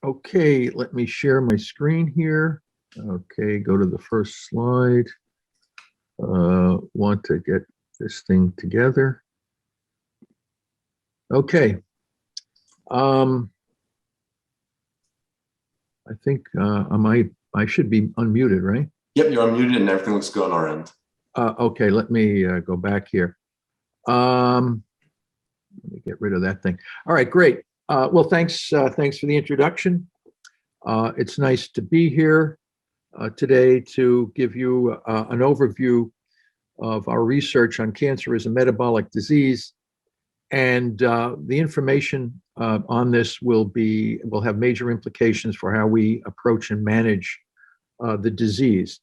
Okay, let me share my screen here. Okay, go to the first slide. Want to get this thing together. Okay. I think I should be unmuted, right? Yep, you're unmuted and everything looks good on our end. Okay, let me go back here. Let me get rid of that thing. All right, great. Well, thanks for the introduction. It's nice to be here today to give you an overview of our research on cancer as a metabolic disease. And the information on this will have major implications for how we approach and manage the disease.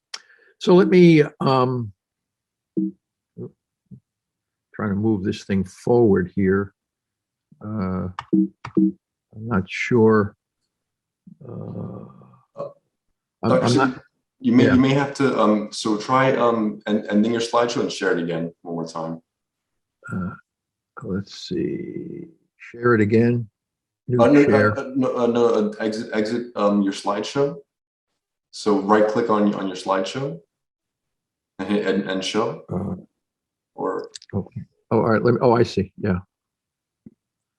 So let me trying to move this thing forward here. I'm not sure. You may have to so try ending your slideshow and share it again one more time. Let's see. Share it again. Exit your slideshow. So right click on your slideshow and hit end show. Okay. Oh, all right. I see. Yeah.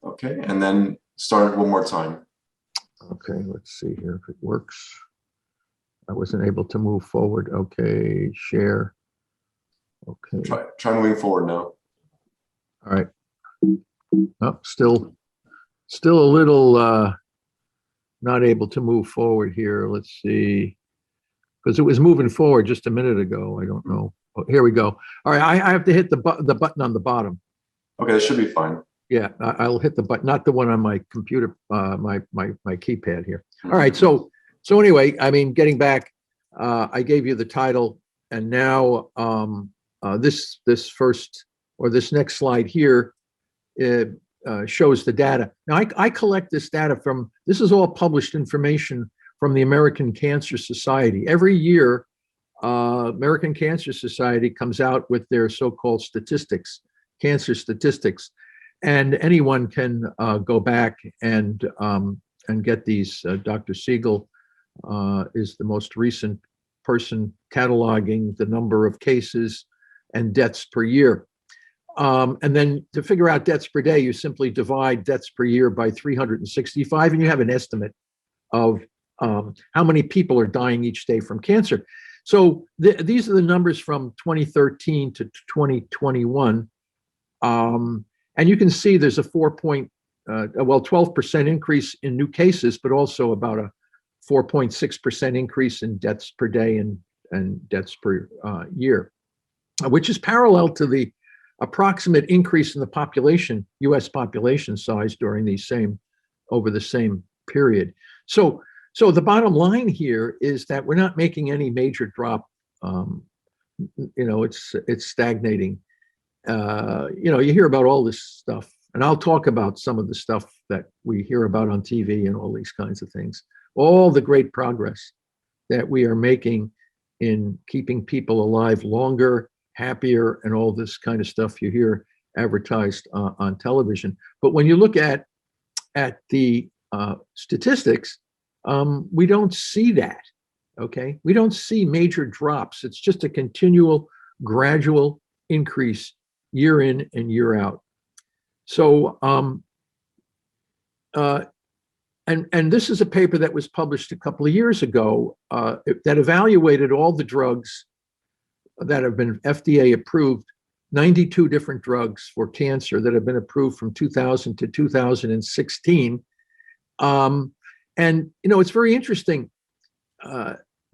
Okay, and then start it one more time. Okay, let's see here if it works. I wasn't able to move forward. Okay, share. Okay. Try moving forward now. All right. Oh, still a little not able to move forward here. Let's see. Because it was moving forward just a minute ago. I don't know. Oh, here we go. All right, I have to hit the button on the bottom. Okay, that should be fine. Yeah, I'll hit the button, not the one on my computer, my keypad here. All right, so anyway, I mean, getting back, I gave you the title, and now this next slide here shows the data. Now, I collect this data from, this is all published information from the American Cancer Society. Every year, American Cancer Society comes out with their so-called statistics, cancer statistics. And anyone can go back and get these. Dr. Siegel is the most recent person cataloging the number of cases and deaths per year. And then to figure out deaths per day, you simply divide deaths per year by 365, and you have an estimate of how many people are dying each day from cancer. So these are the numbers from 2013 to 2021. And you can see there's a 12% increase in new cases, but also about a 4.6% increase in deaths per day and deaths per year, which is parallel to the approximate increase in the population, U.S. population size over the same period. So the bottom line here is that we're not making any major drop. It's stagnating. You hear about all this stuff, and I'll talk about some of the stuff that we hear about on TV and all these kinds of things, all the great progress that we are making in keeping people alive longer, happier, and all this kind of stuff you hear advertised on television. But when you look at the statistics, we don't see that, okay? We don't see major drops. It's just a continual, gradual increase year in and year out. So, and this is a paper that was published a couple of years ago that evaluated all the drugs that have been FDA approved, 92 different drugs for cancer that have been approved from 2000 to 2016. And, it's very interesting.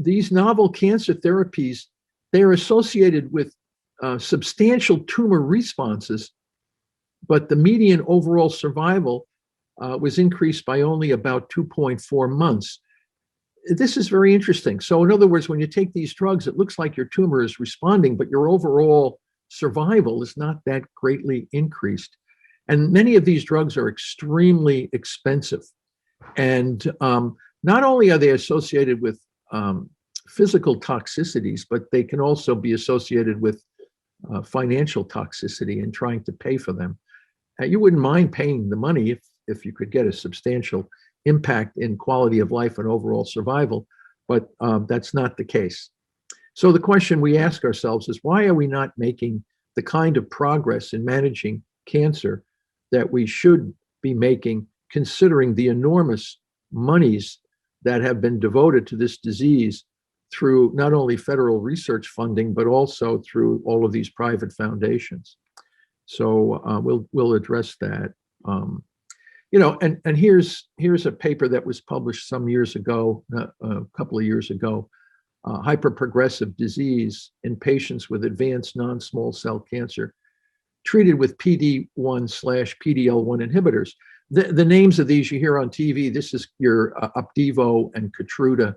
These novel cancer therapies, they are associated with substantial tumor responses, but the median overall survival was increased by only about 2.4 months. This is very interesting. So in other words, when you take these drugs, it looks like your tumor is responding, but your overall survival is not that greatly increased. And many of these drugs are extremely expensive. And not only are they associated with physical toxicities, but they can also be associated with financial toxicity and trying to pay for them. You wouldn't mind paying the money if you could get a substantial impact in quality of life and overall survival, but that's not the case. So the question we ask ourselves is, why are we not making the kind of progress in managing cancer that we should be making, considering the enormous monies that have been devoted to this disease through not only federal research funding, but also through all of these private foundations? So we'll address that. And here's a paper that was published some years ago, a couple of years ago, hyperprogressive disease in patients with advanced non-small cell cancer treated with PD-1/PD-L1 inhibitors. The names of these you hear on TV. This is your Opdivo and Keytruda,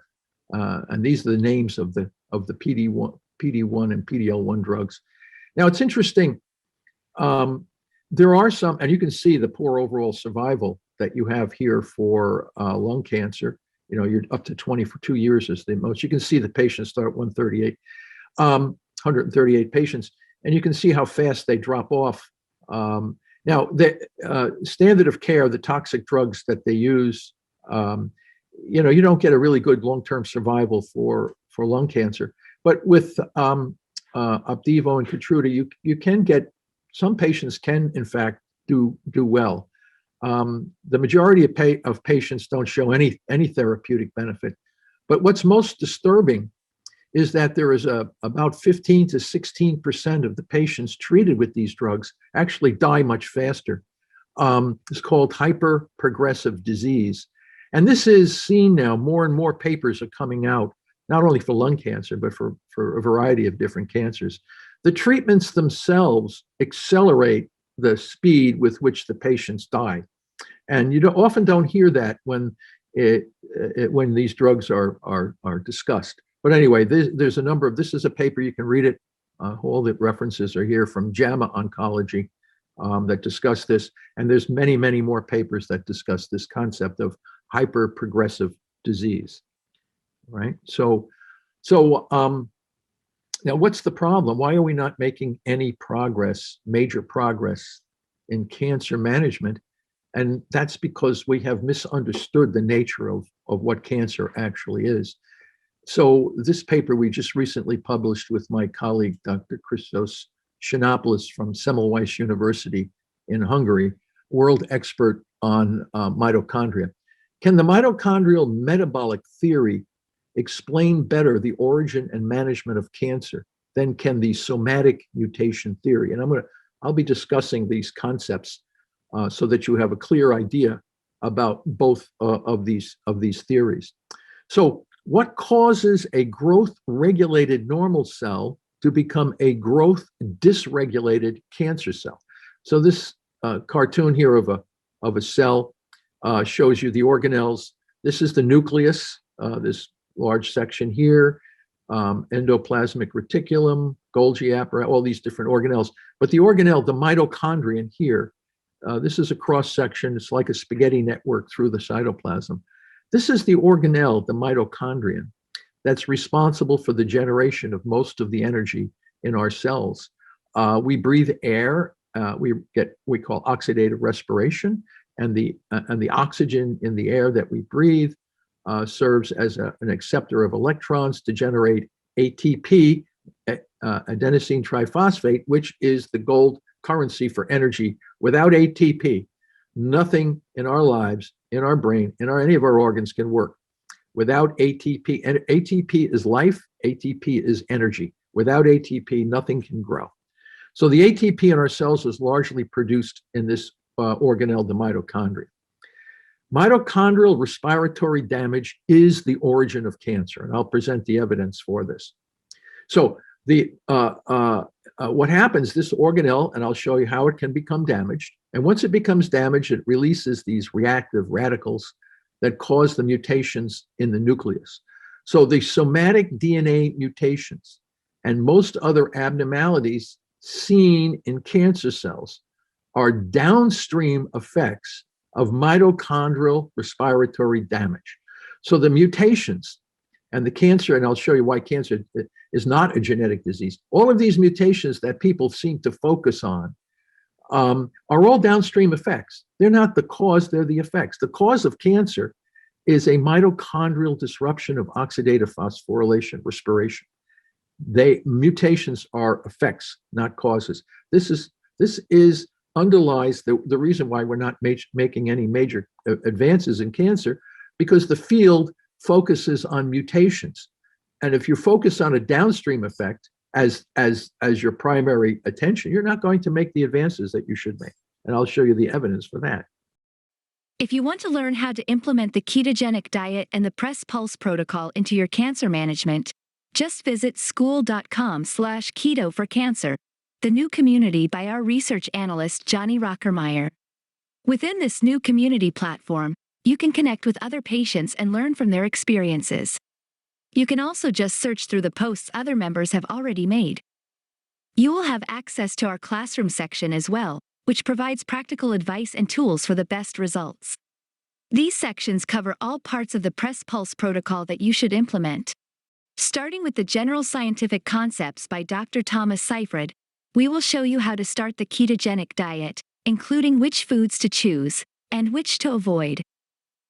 and these are the names of the PD-1 and PD-L1 drugs. Now it's interesting. There are some, and you can see the poor overall survival that you have here for lung cancer. You're up to 22 years is the most. You can see the patients start at 138 patients, and you can see how fast they drop off. Now, the standard of care, the toxic drugs that they use, you don't get a really good long-term survival for lung cancer. But with Opdivo and Keytruda, you can get, some patients can, in fact, do well. The majority of patients don't show any therapeutic benefit. But what's most disturbing is that there is about 15 to 16% of the patients treated with these drugs actually die much faster. It's called hyperprogressive disease. And this is seen now. More and more papers are coming out, not only for lung cancer, but for a variety of different cancers. The treatments themselves accelerate the speed with which the patients die. And you often don't hear that when these drugs are discussed. But anyway, there's a number of, this is a paper, you can read it. All the references are here from JAMA Oncology that discuss this. And there's many, many more papers that discuss this concept of hyperprogressive disease, right? So now what's the problem? Why are we not making any progress, major progress in cancer management? And that's because we have misunderstood the nature of what cancer actually is. So this paper we just recently published with my colleague, Dr. Christos Xenopoulos from Semmelweis University in Hungary, world expert on mitochondria. Can the mitochondrial metabolic theory explain better the origin and management of cancer than can the somatic mutation theory? And I'll be discussing these concepts so that you have a clear idea about both of these theories. So what causes a growth-regulated normal cell to become a growth-dysregulated cancer cell? So this cartoon here of a cell shows you the organelles. This is the nucleus, this large section here, endoplasmic reticulum, Golgi apparatus, all these different organelles. But the organelle, the mitochondrion here, this is a cross section. It's like a spaghetti network through the cytoplasm. This is the organelle, the mitochondrion, that's responsible for the generation of most of the energy in our cells. We breathe air. We call oxidative respiration, and the oxygen in the air that we breathe serves as an acceptor of electrons to generate ATP, adenosine triphosphate, which is the gold currency for energy. Without ATP, nothing in our lives, in our brain, any of our organs can work. Without ATP, and ATP is life, ATP is energy. Without ATP, nothing can grow. So the ATP in our cells is largely produced in this organelle, the mitochondria. Mitochondrial respiratory damage is the origin of cancer, and I'll present the evidence for this. So what happens, this organelle, and I'll show you how it can become damaged. And once it becomes damaged, it releases these reactive radicals that cause the mutations in the nucleus. So the somatic DNA mutations and most other abnormalities seen in cancer cells are downstream effects of mitochondrial respiratory damage. So the mutations and the cancer, and I'll show you why cancer is not a genetic disease. All of these mutations that people seem to focus on are all downstream effects. They're not the cause, they're the effects. The cause of cancer is a mitochondrial disruption of oxidative phosphorylation, respiration. Mutations are effects, not causes. This underlies the reason why we're not making any major advances in cancer, because the field focuses on mutations. And if you focus on a downstream effect as your primary attention, you're not going to make the advances that you should make. And I'll show you the evidence for that. If you want to learn how to implement the ketogenic diet and the Press Pulse protocol into your cancer management, just visit school.com/keto for cancer, the new community by our research analyst Johnny Rockermeyer. Within this new community platform, you can connect with other patients and learn from their experiences. You can also just search through the posts other members have already made. You will have access to our classroom section as well, which provides practical advice and tools for the best results. These sections cover all parts of the Press Pulse protocol that you should implement. Starting with the general scientific concepts by Dr. Thomas Seyfried, we will show you how to start the ketogenic diet, including which foods to choose and which to avoid.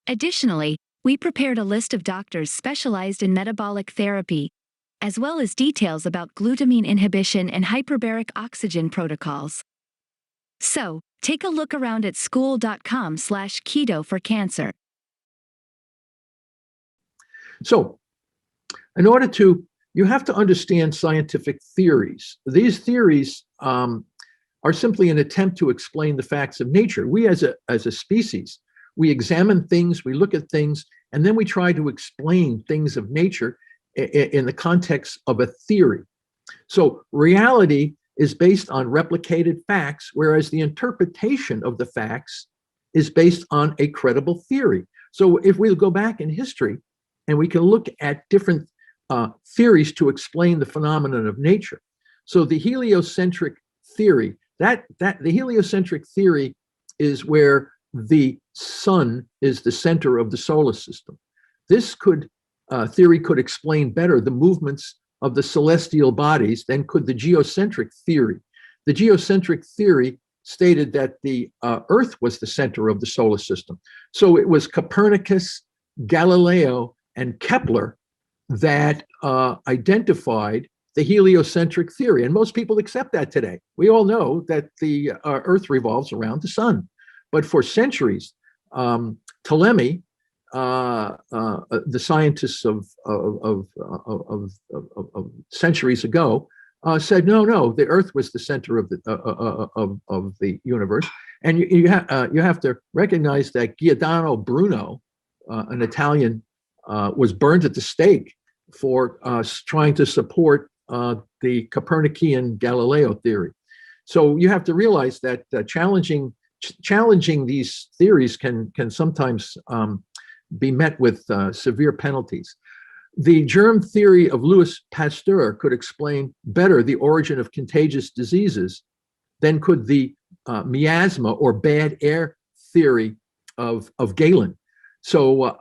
Additionally, we prepared a list of doctors specialized in metabolic therapy, as well as details about glutamine inhibition and hyperbaric oxygen protocols. So, take a look around at school.com/keto for cancer. So, you have to understand scientific theories. These theories are simply an attempt to explain the facts of nature. We as a species, we examine things, we look at things, and then we try to explain things of nature in the context of a theory. So reality is based on replicated facts, whereas the interpretation of the facts is based on a credible theory. So if we go back in history and we can look at different theories to explain the phenomenon of nature. So the heliocentric theory, the heliocentric theory is where the sun is the center of the solar system. This theory could explain better the movements of the celestial bodies than could the geocentric theory. The geocentric theory stated that the Earth was the center of the solar system. So it was Copernicus, Galileo, and Kepler that identified the heliocentric theory. And most people accept that today. We all know that the Earth revolves around the sun. But for centuries, Ptolemy, the scientists of centuries ago, said no, the Earth was the center of the universe. And you have to recognize that Giordano Bruno, an Italian, was burned at the stake for trying to support the Copernican Galileo theory. So you have to realize that challenging these theories can sometimes be met with severe penalties. The germ theory of Louis Pasteur could explain better the origin of contagious diseases than could the miasma or bad air theory of Galen. So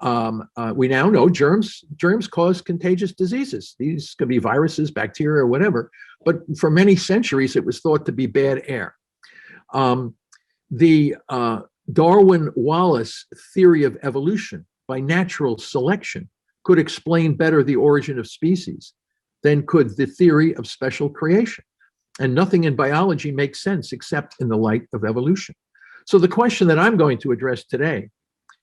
we now know germs cause contagious diseases. These could be viruses, bacteria, or whatever. But for many centuries, it was thought to be bad air. The Darwin-Wallace theory of evolution by natural selection could explain better the origin of species than could the theory of special creation. And nothing in biology makes sense except in the light of evolution. So the question that I'm going to address today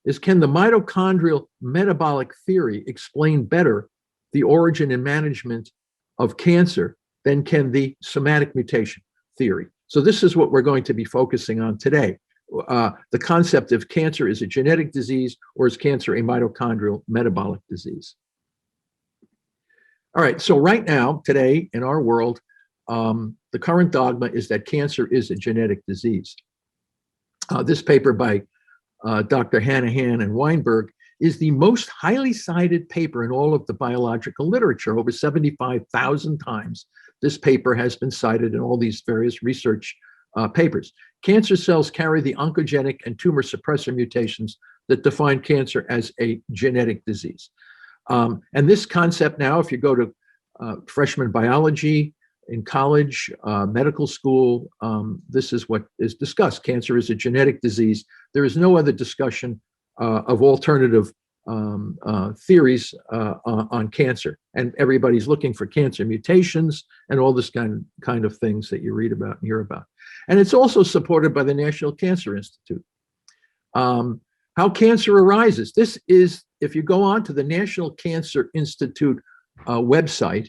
is, can the mitochondrial metabolic theory explain better the origin and management of cancer than can the somatic mutation theory? So this is what we're going to be focusing on today. The concept of cancer is a genetic disease, or is cancer a mitochondrial metabolic disease? All right, so right now, today in our world, the current dogma is that cancer is a genetic disease. This paper by Dr. Hanahan and Weinberg is the most highly cited paper in all of the biological literature. Over 75,000 times, this paper has been cited in all these various research papers. Cancer cells carry the oncogenic and tumor suppressor mutations that define cancer as a genetic disease. And this concept now, if you go to freshman biology in college, medical school, this is what is discussed. Cancer is a genetic disease. There is no other discussion of alternative theories on cancer, and everybody's looking for cancer mutations and all this kind of things that you read about and hear about. And it's also supported by the National Cancer Institute. How cancer arises. This is, if you go on to the National Cancer Institute website,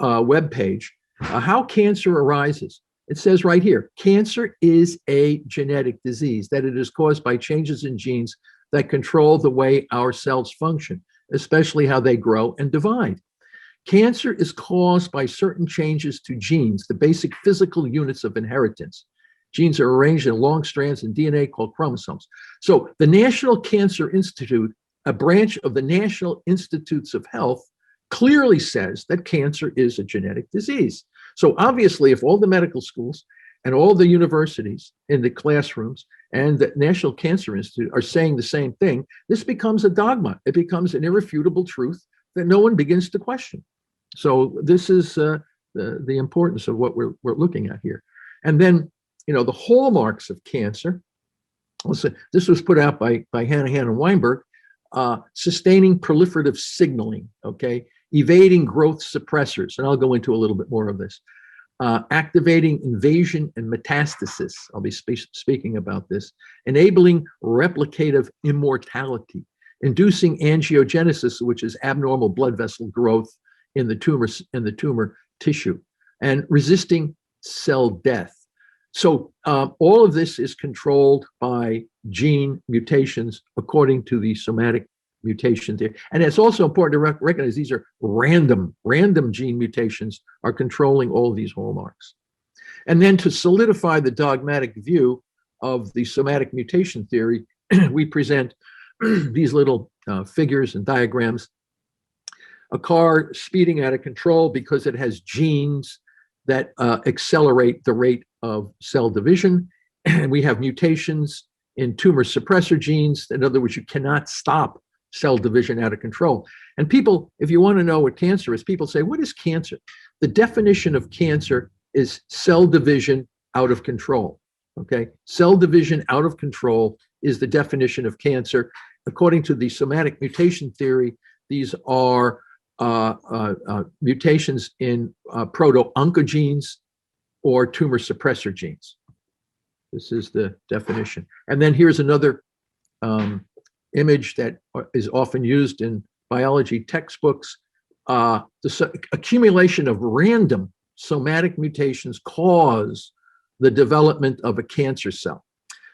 webpage, how cancer arises. It says right here, cancer is a genetic disease, that it is caused by changes in genes that control the way our cells function, especially how they grow and divide. Cancer is caused by certain changes to genes, the basic physical units of inheritance. Genes are arranged in long strands in DNA called chromosomes. So the National Cancer Institute, a branch of the National Institutes of Health, clearly says that cancer is a genetic disease. So obviously, if all the medical schools and all the universities in the classrooms and the National Cancer Institute are saying the same thing, this becomes a dogma. It becomes an irrefutable truth that no one begins to question. So this is the importance of what we're looking at here. And then, the hallmarks of cancer. This was put out by Hanahan and Weinberg. Sustaining proliferative signaling, okay? Evading growth suppressors, and I'll go into a little bit more of this. Activating invasion and metastasis, I'll be speaking about this. Enabling replicative immortality. Inducing angiogenesis, which is abnormal blood vessel growth in the tumor tissue. And resisting cell death. So all of this is controlled by gene mutations according to the somatic mutation theory. And it's also important to recognize these are random gene mutations are controlling all of these hallmarks. And then to solidify the dogmatic view of the somatic mutation theory, we present these little figures and diagrams. A car speeding out of control because it has genes that accelerate the rate of cell division. And we have mutations in tumor suppressor genes. In other words, you cannot stop cell division out of control. And people, if you want to know what cancer is, people say, what is cancer? The definition of cancer is cell division out of control, okay? Cell division out of control is the definition of cancer. According to the somatic mutation theory, these are mutations in proto-oncogenes or tumor suppressor genes. This is the definition. And then here's another image that is often used in biology textbooks. The accumulation of random somatic mutations cause the development of a cancer cell.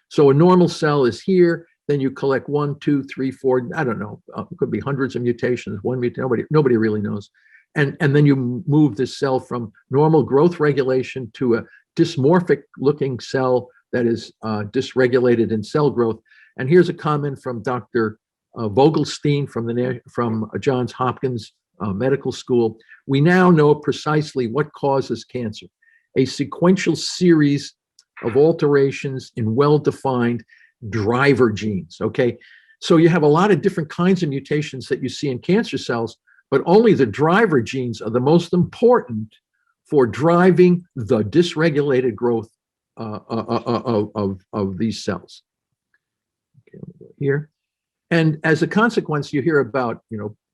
So a normal cell is here, then you collect 1, 2, 3, 4, I don't know, it could be hundreds of mutations, one mutation, nobody really knows. And then you move this cell from normal growth regulation to a dysmorphic looking cell that is dysregulated in cell growth. And here's a comment from Dr. Vogelstein from Johns Hopkins Medical School. We now know precisely what causes cancer, a sequential series of alterations in well-defined driver genes, okay? So you have a lot of different kinds of mutations that you see in cancer cells, but only the driver genes are the most important for driving the dysregulated growth of these cells. Okay, let me go here. And as a consequence, you hear about,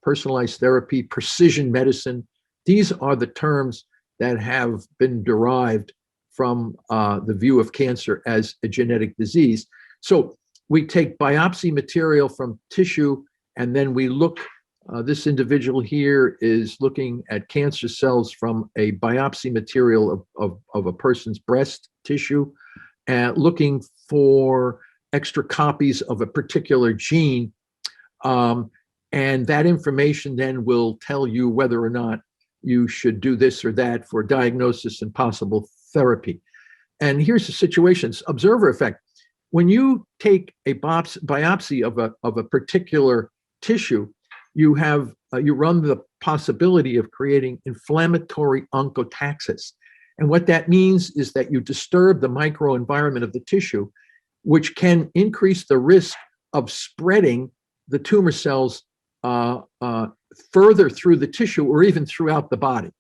personalized therapy, precision medicine. These are the terms that have been derived from the view of cancer as a genetic disease. So we take biopsy material from tissue, and then we look, this individual here is looking at cancer cells from a biopsy material of a person's breast tissue, and looking for extra copies of a particular gene. And that information then will tell you whether or not you should do this or that for diagnosis and possible therapy. And here's the situation, observer effect. When you take a biopsy of a particular tissue, you run the possibility of creating inflammatory oncotaxis. And what that means is that you disturb the microenvironment of the tissue, which can increase the risk of spreading the tumor cells further through the tissue or even throughout the body.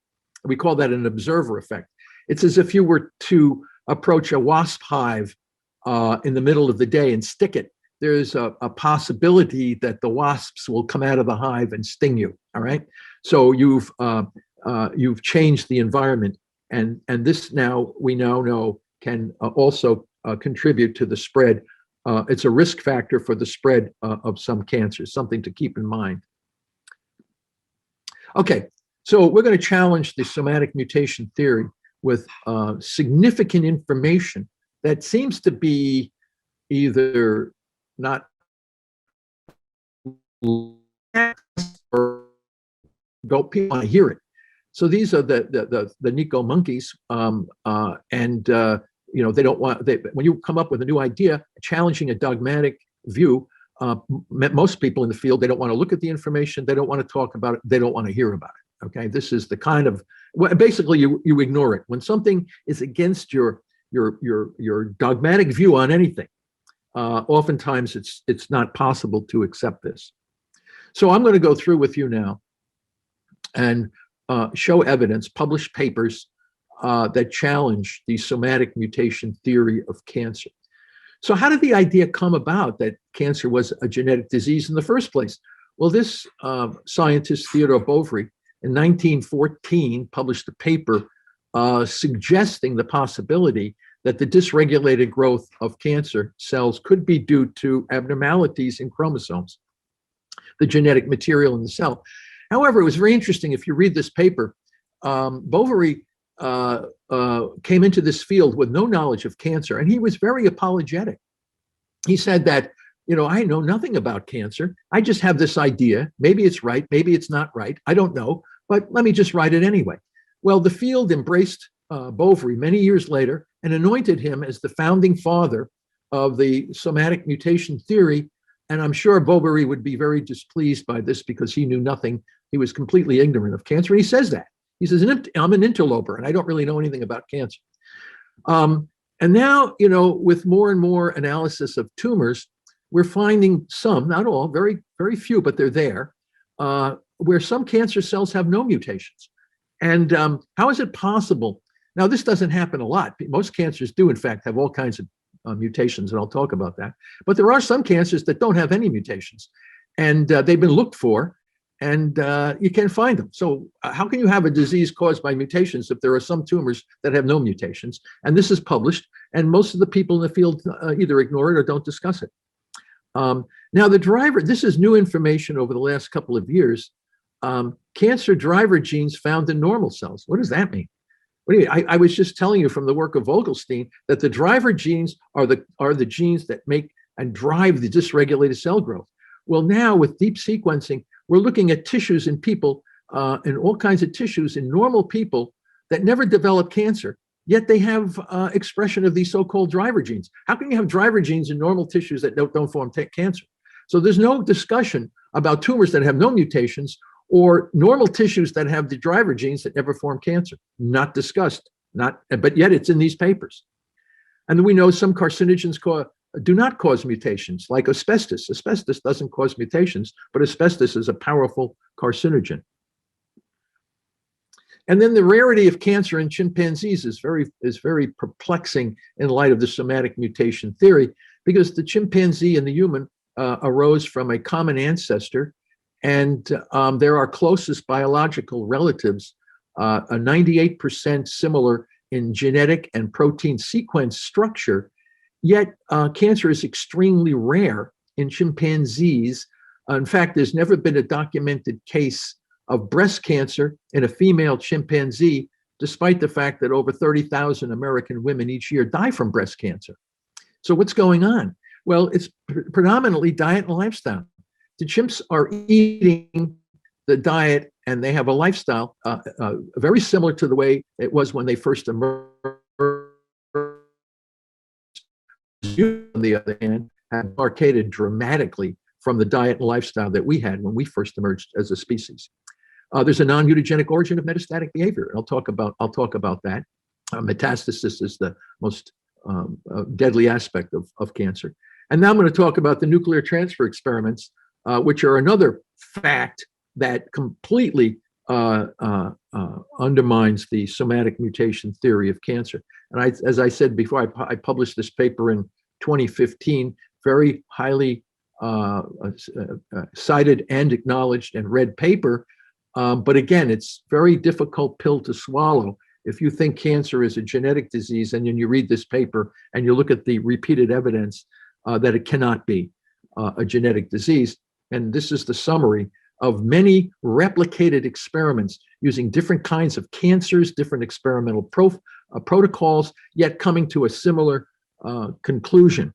We call that an observer effect. It's as if you were to approach a wasp hive in the middle of the day and stick it there's a possibility that the wasps will come out of the hive and sting you. All right. So you've changed the environment, and this now we now know can also contribute to the spread. It's a risk factor for the spread of some cancers, something to keep in mind. Okay, so we're going to challenge the somatic mutation theory with significant information that seems to be either not or people want to hear it. So these are the Nico monkeys, and they don't want. When you come up with a new idea, challenging a dogmatic view, most people in the field, they don't want to look at the information, they don't want to talk about it, they don't want to hear about it. Okay, this is the kind of basically you ignore it when something is against your dogmatic view on anything. Oftentimes, it's not possible to accept this. So I'm going to go through with you now and show evidence, published papers that challenge the somatic mutation theory of cancer. So how did the idea come about that cancer was a genetic disease in the first place? Well, this scientist, Theodore Boveri, in 1914, published a paper suggesting the possibility that the dysregulated growth of cancer cells could be due to abnormalities in chromosomes, the genetic material in the cell. However, it was very interesting. If you read this paper, Boveri came into this field with no knowledge of cancer, and he was very apologetic. He said that, I know nothing about cancer. I just have this idea. Maybe it's right, maybe it's not right. I don't know, but let me just write it anyway. Well, the field embraced Boveri many years later and anointed him as the founding father of the somatic mutation theory. And I'm sure Boveri would be very displeased by this because he knew nothing. He was completely ignorant of cancer. And he says that. He says, I'm an interloper and I don't really know anything about cancer. And now, with more and more analysis of tumors, we're finding some, not all, very, very few, but they're there, where some cancer cells have no mutations. And how is it possible? Now, this doesn't happen a lot. Most cancers do, in fact, have all kinds of mutations, and I'll talk about that. But there are some cancers that don't have any mutations, and they've been looked for, and you can't find them. So how can you have a disease caused by mutations if there are some tumors that have no mutations? And this is published, and most of the people in the field either ignore it or don't discuss it. Now, the driver, this is new information over the last couple of years. Cancer driver genes found in normal cells. What does that mean? What do you mean? I was just telling you from the work of Vogelstein that the driver genes are the genes that make and drive the dysregulated cell growth. Well, now with deep sequencing, we're looking at tissues in people, and all kinds of tissues in normal people that never develop cancer, yet they have expression of these so-called driver genes. How can you have driver genes in normal tissues that don't form cancer? So there's no discussion about tumors that have no mutations or normal tissues that have the driver genes that never form cancer. Not discussed, but yet it's in these papers. And then we know some carcinogens do not cause mutations, like asbestos. Asbestos doesn't cause mutations, but asbestos is a powerful carcinogen. And then the rarity of cancer in chimpanzees is very perplexing in light of the somatic mutation theory, because the chimpanzee and the human arose from a common ancestor, and they're our closest biological relatives, 98% similar in genetic and protein sequence structure. Yet cancer is extremely rare in chimpanzees. In fact, there's never been a documented case of breast cancer in a female chimpanzee, despite the fact that over 30,000 American women each year die from breast cancer. So what's going on? Well, it's predominantly diet and lifestyle. The chimps are eating the diet and they have a lifestyle very similar to the way it was when they first emerged. On the other hand, have demarcated dramatically from the diet and lifestyle that we had when we first emerged as a species. There's a non-mutagenic origin of metastatic behavior, and I'll talk about that. Metastasis is the most deadly aspect of cancer. And now I'm going to talk about the nuclear transfer experiments, which are another fact that completely undermines the somatic mutation theory of cancer. And as I said before, I published this paper in 2015. very highly cited and acknowledged and read paper. But again, it's very difficult pill to swallow if you think cancer is a genetic disease and then you read this paper and you look at the repeated evidence that it cannot be a genetic disease. And this is the summary of many replicated experiments using different kinds of cancers, different experimental protocols, yet coming to a similar conclusion.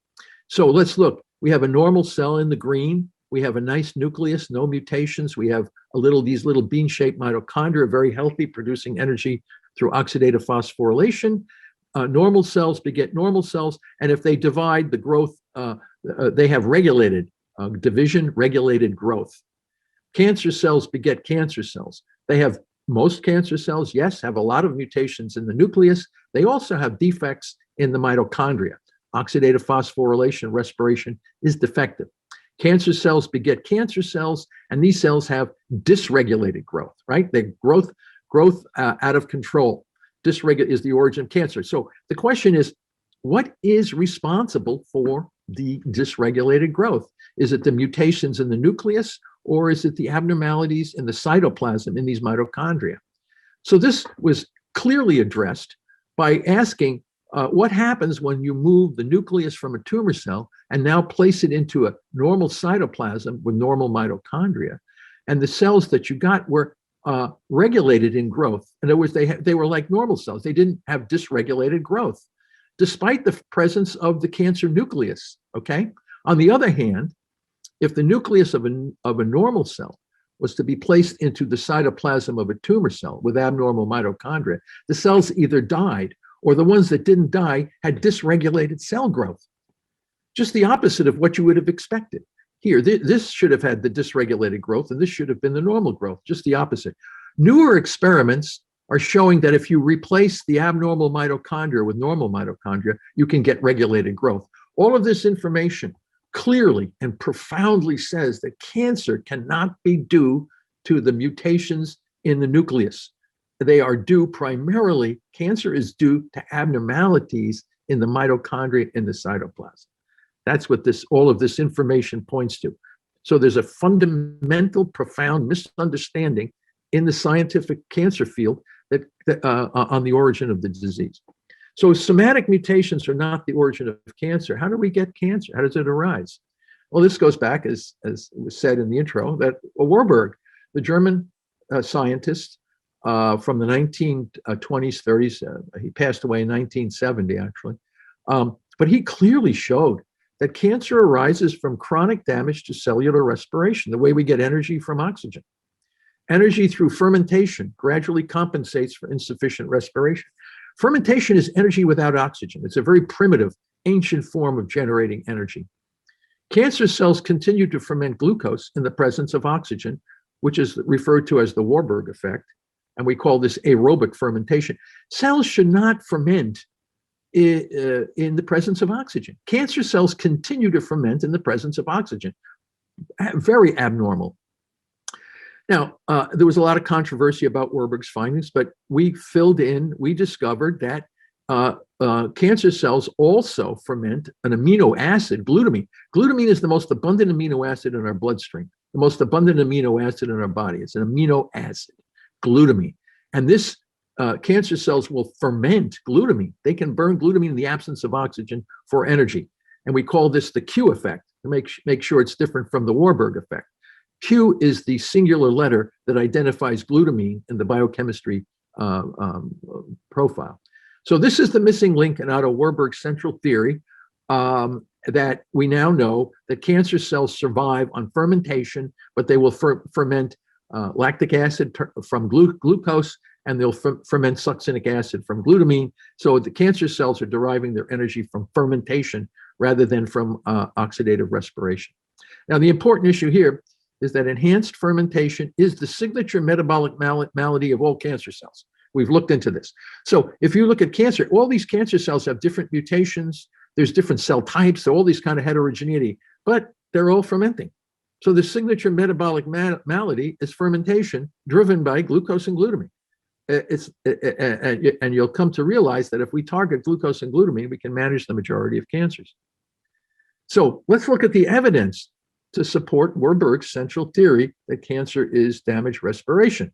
So let's look. We have a normal cell in the green. We have a nice nucleus, no mutations. We have these little bean-shaped mitochondria, very healthy, producing energy through oxidative phosphorylation. Normal cells beget normal cells, and if they divide, the growth, they have regulated division, regulated growth. Cancer cells beget cancer cells. They have, most cancer cells, yes, have a lot of mutations in the nucleus. They also have defects in the mitochondria. Oxidative phosphorylation respiration is defective. Cancer cells beget cancer cells, and these cells have dysregulated growth, right? They growth out of control. Dysregulated is the origin of cancer. So the question is, what is responsible for the dysregulated growth? Is it the mutations in the nucleus, or is it the abnormalities in the cytoplasm in these mitochondria? So this was clearly addressed by asking what happens when you move the nucleus from a tumor cell and now place it into a normal cytoplasm with normal mitochondria. And the cells that you got were regulated in growth. In other words, they were like normal cells. They didn't have dysregulated growth, despite the presence of the cancer nucleus, okay? On the other hand, if the nucleus of a normal cell was to be placed into the cytoplasm of a tumor cell with abnormal mitochondria, the cells either died or the ones that didn't die had dysregulated cell growth. Just the opposite of what you would have expected. Here, this should have had the dysregulated growth, and this should have been the normal growth, just the opposite. Newer experiments are showing that if you replace the abnormal mitochondria with normal mitochondria, you can get regulated growth. All of this information clearly and profoundly says that cancer cannot be due to the mutations in the nucleus. They are due primarily, cancer is due to abnormalities in the mitochondria in the cytoplasm. That's what all of this information points to. So there's a fundamental, profound misunderstanding in the scientific cancer field that on the origin of the disease. So somatic mutations are not the origin of cancer. How do we get cancer? How does it arise? Well, this goes back, as was said in the intro, that Warburg, the German scientist from the 1920s, 30s, he passed away in 1970, actually. But he clearly showed that cancer arises from chronic damage to cellular respiration, the way we get energy from oxygen. Energy through fermentation gradually compensates for insufficient respiration. Fermentation is energy without oxygen. It's a very primitive, ancient form of generating energy. Cancer cells continue to ferment glucose in the presence of oxygen, which is referred to as the Warburg effect, and we call this aerobic fermentation. Cells should not ferment in the presence of oxygen. Cancer cells continue to ferment in the presence of oxygen. Very abnormal. Now, there was a lot of controversy about Warburg's findings, but we discovered that cancer cells also ferment an amino acid, glutamine. Glutamine is the most abundant amino acid in our bloodstream, the most abundant amino acid in our body. It's an amino acid, glutamine. And this cancer cells will ferment glutamine. They can burn glutamine in the absence of oxygen for energy. And we call this the Q effect to make sure it's different from the Warburg effect. Q is the singular letter that identifies glutamine in the biochemistry profile. So this is the missing link in Otto Warburg's central theory that we now know that cancer cells survive on fermentation, but they will ferment lactic acid from glucose, and they'll ferment succinic acid from glutamine. So the cancer cells are deriving their energy from fermentation rather than from oxidative respiration. Now, the important issue here is that enhanced fermentation is the signature metabolic malady of all cancer cells. We've looked into this. So if you look at cancer, all these cancer cells have different mutations. There's different cell types, all these kind of heterogeneity, but they're all fermenting. So the signature metabolic malady is fermentation driven by glucose and glutamine. And you'll come to realize that if we target glucose and glutamine, we can manage the majority of cancers. So let's look at the evidence to support Warburg's central theory that cancer is damaged respiration.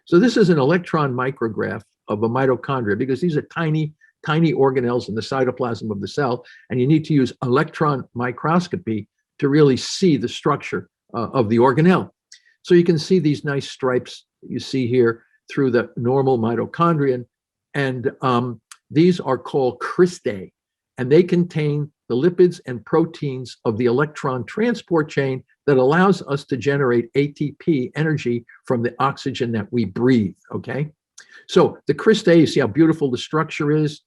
So this is an electron micrograph of a mitochondria, because these are tiny, tiny organelles in the cytoplasm of the cell, and you need to use electron microscopy to really see the structure of the organelle. So you can see these nice stripes you see here through the normal mitochondrion, and these are called cristae, and they contain the lipids and proteins of the electron transport chain that allows us to generate ATP, energy from the oxygen that we breathe, okay? So the cristae, you see how beautiful the structure is.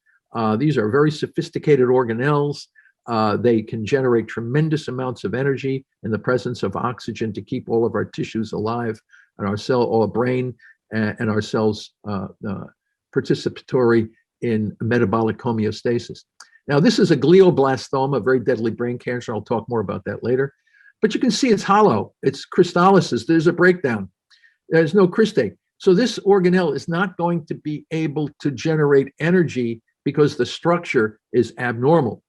These are very sophisticated organelles. They can generate tremendous amounts of energy in the presence of oxygen to keep all of our tissues alive, and our cell, our brain, and our cells participatory in metabolic homeostasis. Now, this is a glioblastoma, a very deadly brain cancer. I'll talk more about that later. But you can see it's hollow. It's crystallysis. There's a breakdown. There's no cristae. So this organelle is not going to be able to generate energy because the structure is abnormal.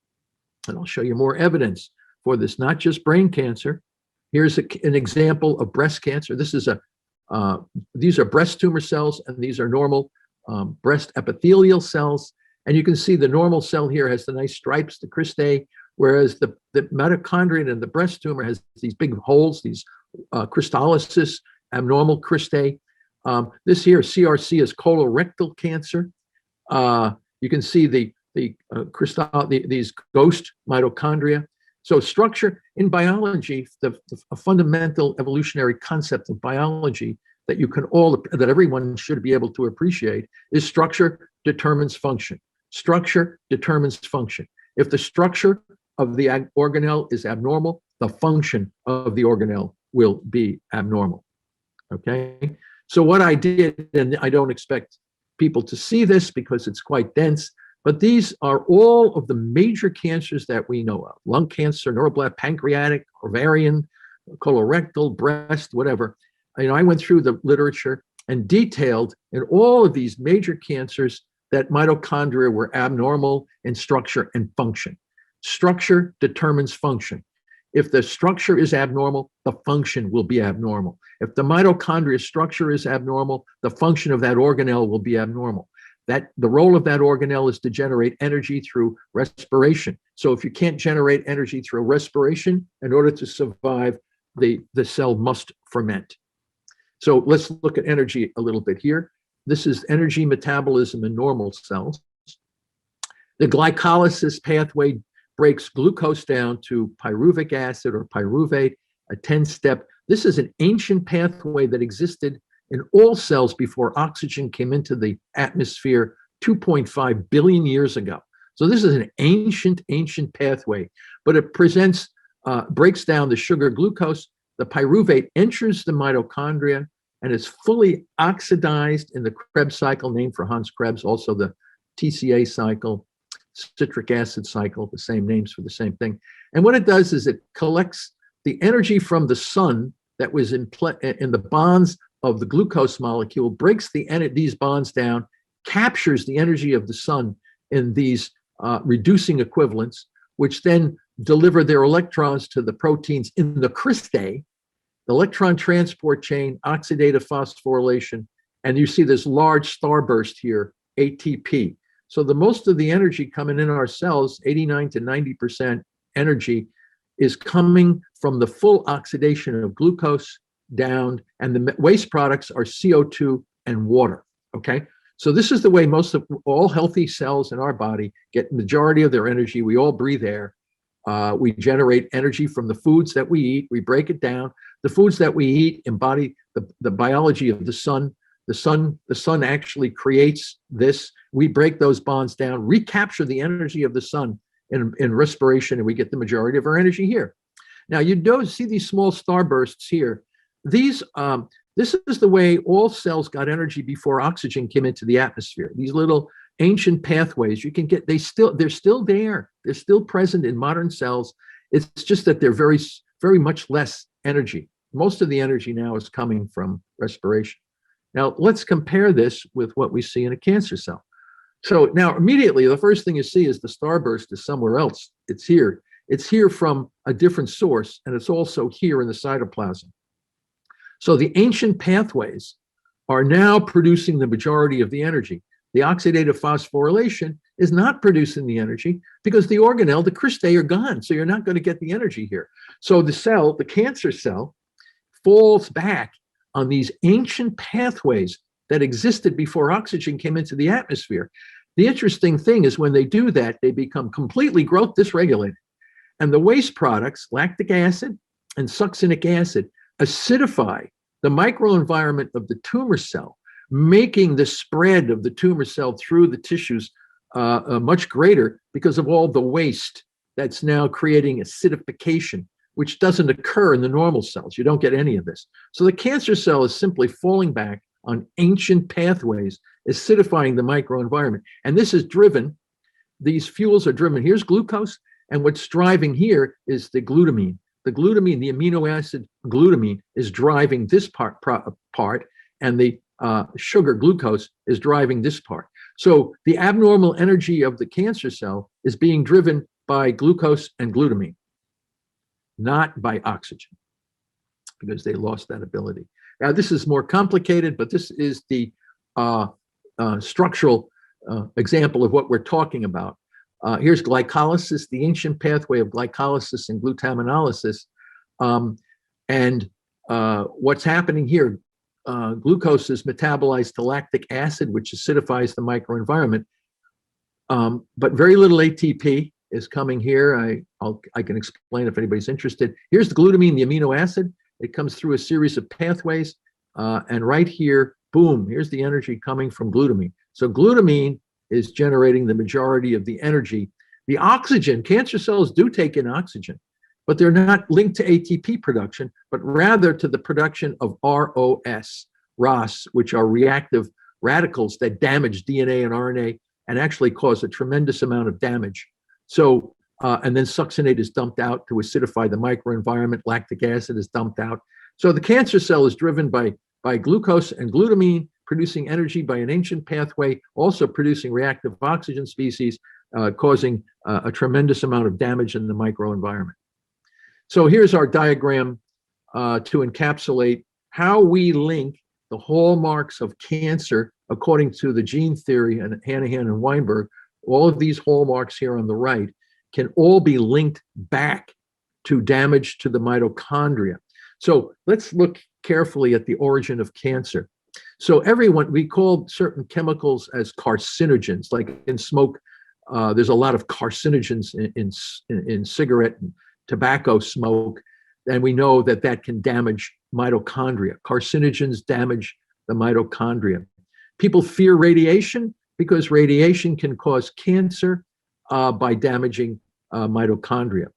And I'll show you more evidence for this, not just brain cancer. Here's an example of breast cancer. This is these are breast tumor cells, and these are normal breast epithelial cells. And you can see the normal cell here has the nice stripes, the cristae, whereas the mitochondrion in the breast tumor has these big holes, these crystallysis, abnormal cristae. This here, CRC, is colorectal cancer. You can see these ghost mitochondria. So structure in biology, the fundamental evolutionary concept of biology that everyone should be able to appreciate is structure determines function. Structure determines function. If the structure of the organelle is abnormal, the function of the organelle will be abnormal. Okay? So what I did, and I don't expect people to see this because it's quite dense, but these are all of the major cancers that we know of: lung cancer, neuroblast, pancreatic, ovarian, colorectal, breast, whatever. I went through the literature and detailed in all of these major cancers that mitochondria were abnormal in structure and function. Structure determines function. If the structure is abnormal, the function will be abnormal. If the mitochondria structure is abnormal, the function of that organelle will be abnormal. The role of that organelle is to generate energy through respiration. So if you can't generate energy through respiration, in order to survive, the cell must ferment. So let's look at energy a little bit here. This is energy metabolism in normal cells. The glycolysis pathway breaks glucose down to pyruvic acid or pyruvate, a 10-step. This is an ancient pathway that existed in all cells before oxygen came into the atmosphere 2.5 billion years ago. So this is an ancient pathway, but it breaks down the sugar glucose. The pyruvate enters the mitochondria and is fully oxidized in the Krebs cycle, named for Hans Krebs, also the TCA cycle, citric acid cycle, the same names for the same thing. And what it does is it collects the energy from the sun that was in the bonds of the glucose molecule, breaks these bonds down, captures the energy of the sun in these reducing equivalents, which then deliver their electrons to the proteins in the cristae, the electron transport chain, oxidative phosphorylation, and you see this large starburst here, ATP. So the most of the energy coming in our cells, 89 to 90% energy, is coming from the full oxidation of glucose down, and the waste products are CO2 and water, okay? So this is the way most of all healthy cells in our body get majority of their energy. We all breathe air. We generate energy from the foods that we eat. We break it down. The foods that we eat embody the biology of the sun. The sun actually creates this. We break those bonds down, recapture the energy of the sun in respiration, and we get the majority of our energy here. Now, you don't see these small starbursts here. This is the way all cells got energy before oxygen came into the atmosphere. These little ancient pathways, you can get, they're still there. They're still present in modern cells. It's just that they're very, very much less energy. Most of the energy now is coming from respiration. Now, let's compare this with what we see in a cancer cell. So now immediately, the first thing you see is the starburst is somewhere else. It's here. it's here from a different source, and it's also here in the cytoplasm. So the ancient pathways are now producing the majority of the energy. The oxidative phosphorylation is not producing the energy because the organelle, the cristae, are gone. So you're not going to get the energy here. So the cell, the cancer cell, falls back on these ancient pathways that existed before oxygen came into the atmosphere. The interesting thing is when they do that, they become completely growth dysregulated. And the waste products, lactic acid and succinic acid, acidify the microenvironment of the tumor cell, making the spread of the tumor cell through the tissues much greater because of all the waste that's now creating acidification, which doesn't occur in the normal cells. You don't get any of this. So the cancer cell is simply falling back on ancient pathways, acidifying the microenvironment. And this is driven, these fuels are driven. Here's glucose, and what's driving here is the glutamine. The glutamine, the amino acid glutamine, is driving this part, and the sugar, glucose, is driving this part. So the abnormal energy of the cancer cell is being driven by glucose and glutamine, not by oxygen, because they lost that ability. Now, this is more complicated, but this is the structural example of what we're talking about. Here's glycolysis, the ancient pathway of glycolysis and glutaminolysis. What's happening here, glucose is metabolized to lactic acid, which acidifies the microenvironment. But very little ATP is coming here. I can explain if anybody's interested. Here's the glutamine, the amino acid. It comes through a series of pathways. And right here, boom, here's the energy coming from glutamine. So glutamine is generating the majority of the energy. The oxygen, cancer cells do take in oxygen, but they're not linked to ATP production, but rather to the production of ROS, which are reactive radicals that damage DNA and RNA and actually cause a tremendous amount of damage. So, and then succinate is dumped out to acidify the microenvironment. Lactic acid is dumped out. So the cancer cell is driven by glucose and glutamine, producing energy by an ancient pathway, also producing reactive oxygen species, causing a tremendous amount of damage in the microenvironment. So here's our diagram to encapsulate how we link the hallmarks of cancer according to the gene theory and Hanahan and Weinberg. All of these hallmarks here on the right can all be linked back to damage to the mitochondria. So let's look carefully at the origin of cancer. So we call certain chemicals as carcinogens, like in smoke. There's a lot of carcinogens in cigarette and tobacco smoke, and we know that can damage mitochondria. Carcinogens damage the mitochondria. People fear radiation because radiation can cause cancer by damaging mitochondria.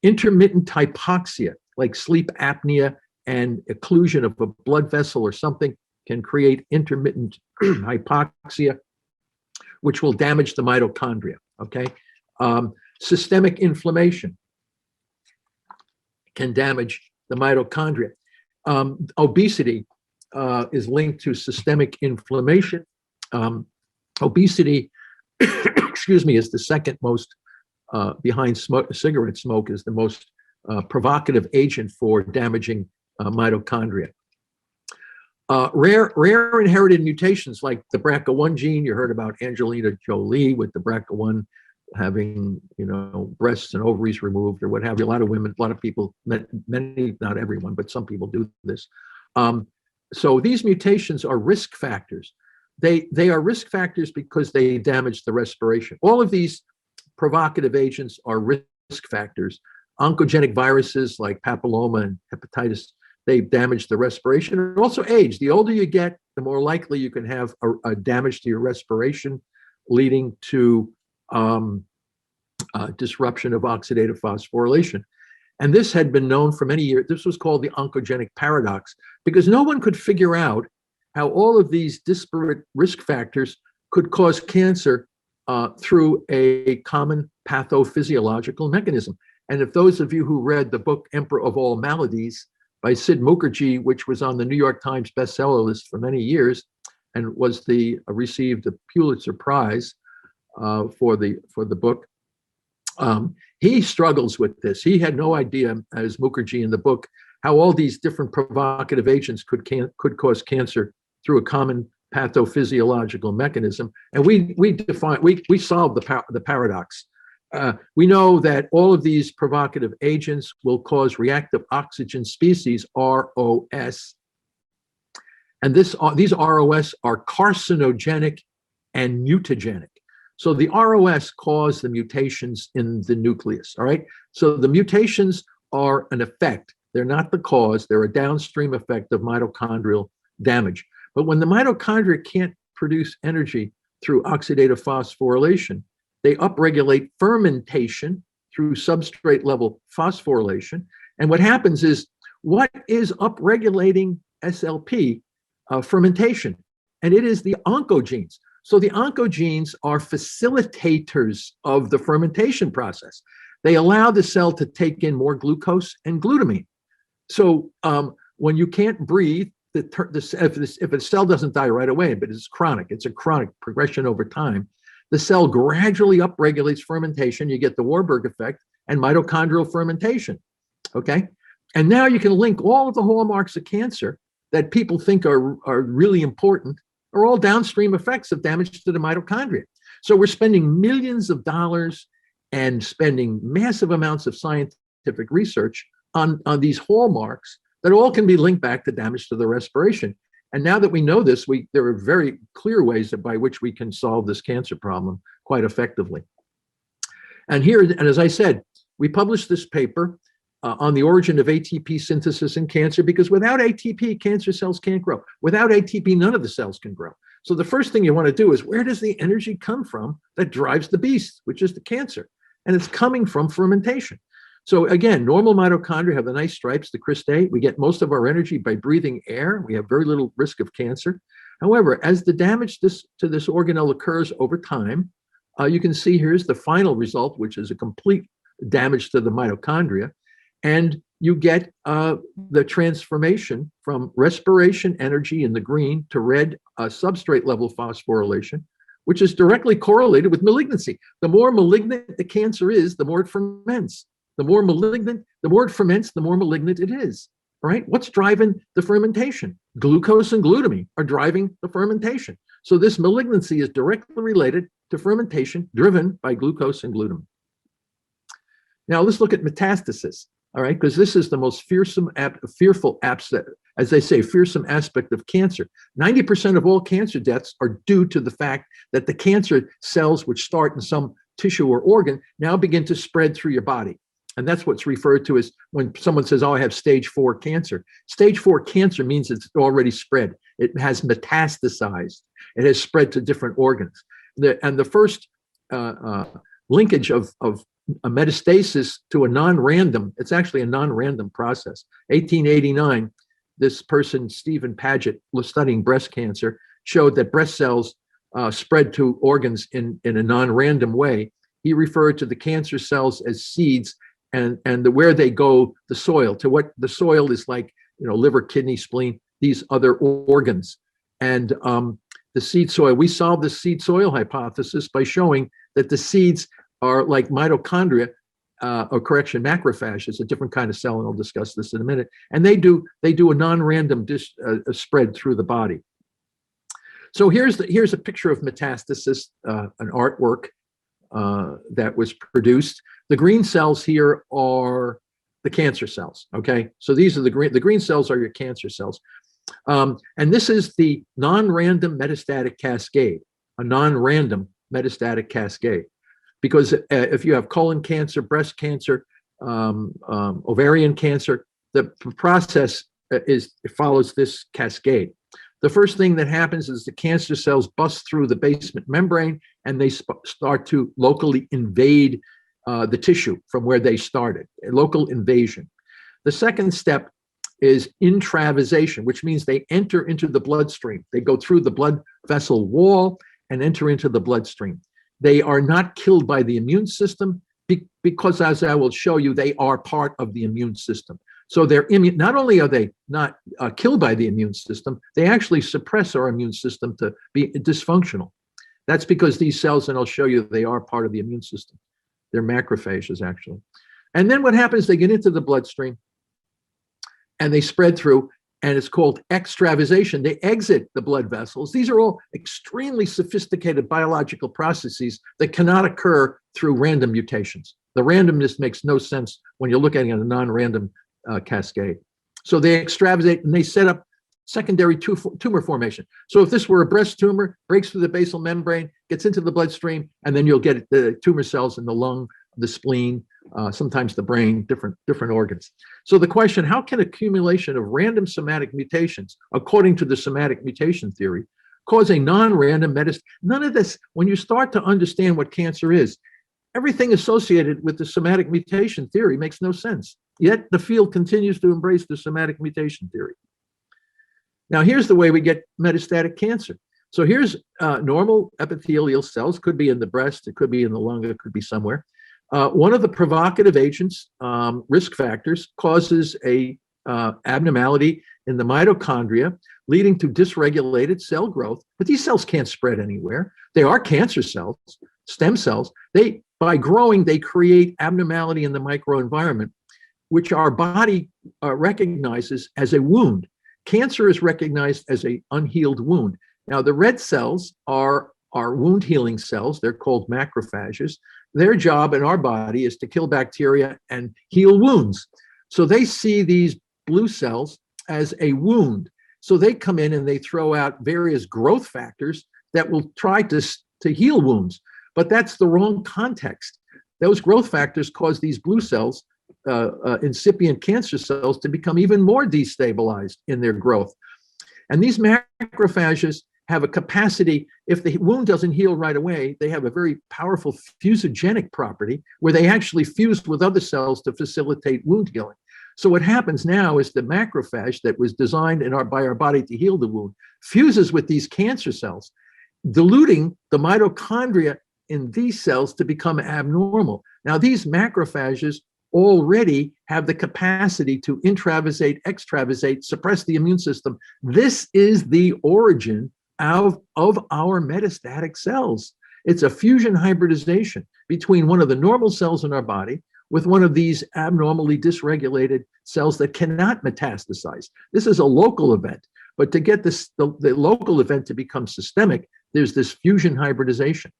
Intermittent hypoxia, like sleep apnea and occlusion of a blood vessel or something, can create intermittent hypoxia, which will damage the mitochondria, okay? Systemic inflammation can damage the mitochondria. Obesity is linked to systemic inflammation. Obesity, excuse me, is the second most, behind cigarette smoke, is the most provocative agent for damaging mitochondria. Rare inherited mutations like the BRCA1 gene. You heard about Angelina Jolie with the BRCA1 having, breasts and ovaries removed or what have you. A lot of women, a lot of people, many, not everyone, but some people do this. So these mutations are risk factors. They are risk factors because they damage the respiration. All of these provocative agents are risk factors. Oncogenic viruses like papilloma and hepatitis, they damage the respiration, and also age. The older you get, the more likely you can have a damage to your respiration, leading to disruption of oxidative phosphorylation. And this had been known for many years. This was called the oncogenic paradox, because no one could figure out how all of these disparate risk factors could cause cancer through a common pathophysiological mechanism. And if those of you who read the book Emperor of All Maladies by Sid Mukherjee, which was on the New York Times bestseller list for many years, and received the Pulitzer Prize for the book, He struggles with this. He had no idea, as Mukherjee in the book, how all these different provocative agents could cause cancer through a common pathophysiological mechanism. And we solved the paradox. We know that all of these provocative agents will cause reactive oxygen species, ROS. And these ROS are carcinogenic and mutagenic. So the ROS cause the mutations in the nucleus, all right? So the mutations are an effect. They're not the cause. They're a downstream effect of mitochondrial damage. But when the mitochondria can't produce energy through oxidative phosphorylation, they upregulate fermentation through substrate level phosphorylation. And what happens is, what is upregulating SLP? Fermentation. And it is the oncogenes. So the oncogenes are facilitators of the fermentation process. They allow the cell to take in more glucose and glutamine. So when you can't breathe, if a cell doesn't die right away, but it's chronic, it's a chronic progression over time, the cell gradually upregulates fermentation. You get the Warburg effect and mitochondrial fermentation, okay? And now you can link all of the hallmarks of cancer that people think are really important are all downstream effects of damage to the mitochondria. So we're spending millions of dollars and spending massive amounts of scientific research on these hallmarks that all can be linked back to damage to the respiration. And now that we know this, there are very clear ways by which we can solve this cancer problem quite effectively. And as I said, we published this paper on the origin of ATP synthesis in cancer, because without ATP, cancer cells can't grow. Without ATP, none of the cells can grow. So the first thing you want to do is, where does the energy come from that drives the beast, which is the cancer? And it's coming from fermentation. So again, normal mitochondria have the nice stripes, the cristae. We get most of our energy by breathing air. We have very little risk of cancer. However, as the damage to this organelle occurs over time, you can see here's the final result, which is a complete damage to the mitochondria. And you get the transformation from respiration energy in the green to red substrate level phosphorylation, which is directly correlated with malignancy. The more malignant the cancer is, the more it ferments. The more malignant, the more it ferments, the more malignant it is. All right? What's driving the fermentation? Glucose and glutamine are driving the fermentation. So this malignancy is directly related to fermentation driven by glucose and glutamine. Now let's look at metastasis. All right, because this is the most fearsome aspect of cancer. 90% of all cancer deaths are due to the fact that the cancer cells, which start in some tissue or organ, now begin to spread through your body. And that's what's referred to as when someone says, oh, I have stage 4 cancer. Stage 4 cancer means it's already spread. It has metastasized. It has spread to different organs. And the first linkage of a metastasis to a non-random, it's actually a non-random process. 1889, this person, Stephen Paget, was studying breast cancer, showed that breast cells spread to organs in a non-random way. He referred to the cancer cells as seeds, and where they go, the soil, to what the soil is like, liver, kidney, spleen, these other organs. And the seed soil, we solved the seed soil hypothesis by showing that the seeds are like mitochondria, macrophage is a different kind of cell, and I'll discuss this in a minute. And they do a non-random spread through the body. So here's a picture of metastasis, an artwork that was produced. The green cells here are the cancer cells. Okay, so these are the green cells are your cancer cells, and this is the non-random metastatic cascade, a non-random metastatic cascade. Because if you have colon cancer, breast cancer, ovarian cancer, the process follows this cascade. The first thing that happens is the cancer cells bust through the basement membrane, and they start to locally invade the tissue from where they started, a local invasion. The second step is intravasation, which means they enter into the bloodstream. They go through the blood vessel wall and enter into the bloodstream. They are not killed by the immune system because, as I will show you, they are part of the immune system. So they're not only are they not killed by the immune system, they actually suppress our immune system to be dysfunctional. That's because these cells, and I'll show you, they are part of the immune system. They're macrophages, actually. And then what happens, they get into the bloodstream and they spread through, and it's called extravasation. They exit the blood vessels. These are all extremely sophisticated biological processes that cannot occur through random mutations. The randomness makes no sense when you're looking at a non-random cascade. So they extravasate and they set up secondary tumor formation. So if this were a breast tumor, breaks through the basal membrane, gets into the bloodstream, and then you'll get the tumor cells in the lung, the spleen, sometimes the brain, different organs. So the question, how can accumulation of random somatic mutations, according to the somatic mutation theory, cause a non-random metastasis? None of this, when you start to understand what cancer is, everything associated with the somatic mutation theory makes no sense. Yet the field continues to embrace the somatic mutation theory. Now, here's the way we get metastatic cancer. So here's normal epithelial cells, could be in the breast, it could be in the lung, it could be somewhere. One of the provocative agents, risk factors, causes a abnormality in the mitochondria, leading to dysregulated cell growth. But these cells can't spread anywhere. They are cancer cells, stem cells. By growing, they create abnormality in the microenvironment, which our body recognizes as a wound. Cancer is recognized as an unhealed wound. Now, the red cells are wound healing cells. They're called macrophages. Their job in our body is to kill bacteria and heal wounds. So they see these blue cells as a wound. So they come in and they throw out various growth factors that will try to heal wounds. But that's the wrong context. Those growth factors cause these blue cells, incipient cancer cells, to become even more destabilized in their growth. And these macrophages have a capacity, if the wound doesn't heal right away, they have a very powerful fusogenic property where they actually fuse with other cells to facilitate wound healing. So what happens now is the macrophage that was designed by our body to heal the wound fuses with these cancer cells, diluting the mitochondria in these cells to become abnormal. Now, these macrophages already have the capacity to intravasate, extravasate, suppress the immune system. This is the origin of our metastatic cells. It's a fusion hybridization between one of the normal cells in our body with one of these abnormally dysregulated cells that cannot metastasize. This is a local event, but to get the local event to become systemic, there's this fusion hybridization.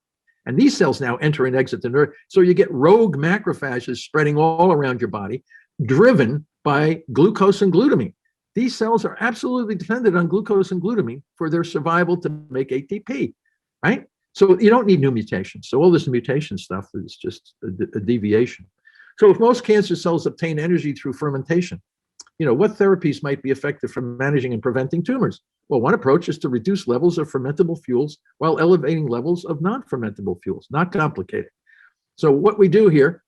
And these cells now enter and exit the nerve. So you get rogue macrophages spreading all around your body, driven by glucose and glutamine. These cells are absolutely dependent on glucose and glutamine for their survival to make ATP, right? So you don't need new mutations. So all this mutation stuff is just a deviation. So if most cancer cells obtain energy through fermentation, what therapies might be effective for managing and preventing tumors? Well, one approach is to reduce levels of fermentable fuels while elevating levels of non-fermentable fuels. Not complicated. So what we do here,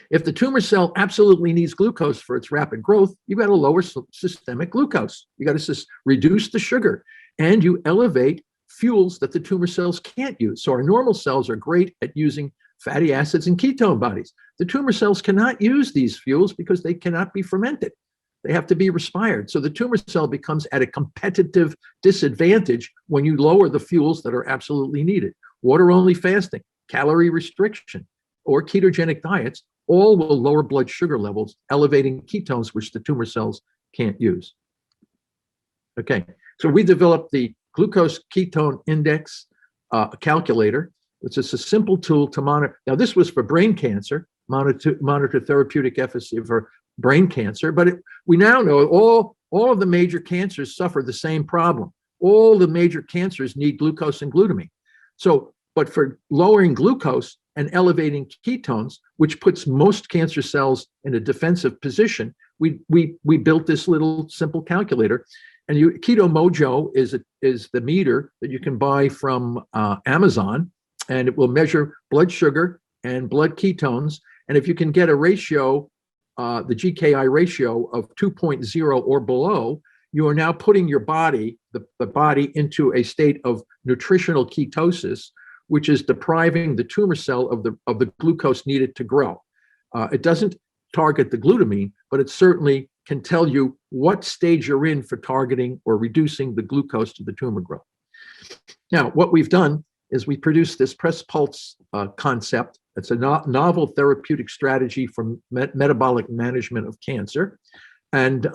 if the tumor cell absolutely needs glucose for its rapid growth, you've got to lower systemic glucose. You got to reduce the sugar, and you elevate fuels that the tumor cells can't use. So our normal cells are great at using fatty acids and ketone bodies. The tumor cells cannot use these fuels because they cannot be fermented. They have to be respired. So the tumor cell becomes at a competitive disadvantage when you lower the fuels that are absolutely needed. Water-only fasting, calorie restriction, or ketogenic diets all will lower blood sugar levels, elevating ketones, which the tumor cells can't use. Okay, so we developed the glucose ketone index calculator. It's just a simple tool to monitor. Now, this was for brain cancer, monitor therapeutic efficacy for brain cancer, but we now know all of the major cancers suffer the same problem. All the major cancers need glucose and glutamine. So, but for lowering glucose and elevating ketones, which puts most cancer cells in a defensive position, we built this little simple calculator. And Keto Mojo is the meter that you can buy from Amazon, and it will measure blood sugar and blood ketones. And if you can get a ratio, the GKI ratio of 2.0 or below, you are now putting your body, the body, into a state of nutritional ketosis, which is depriving the tumor cell of the glucose needed to grow. It doesn't target the glutamine, but it certainly can tell you what stage you're in for targeting or reducing the glucose to the tumor growth. Now, what we've done is we produced this press pulse concept It's a novel therapeutic strategy for metabolic management of cancer. And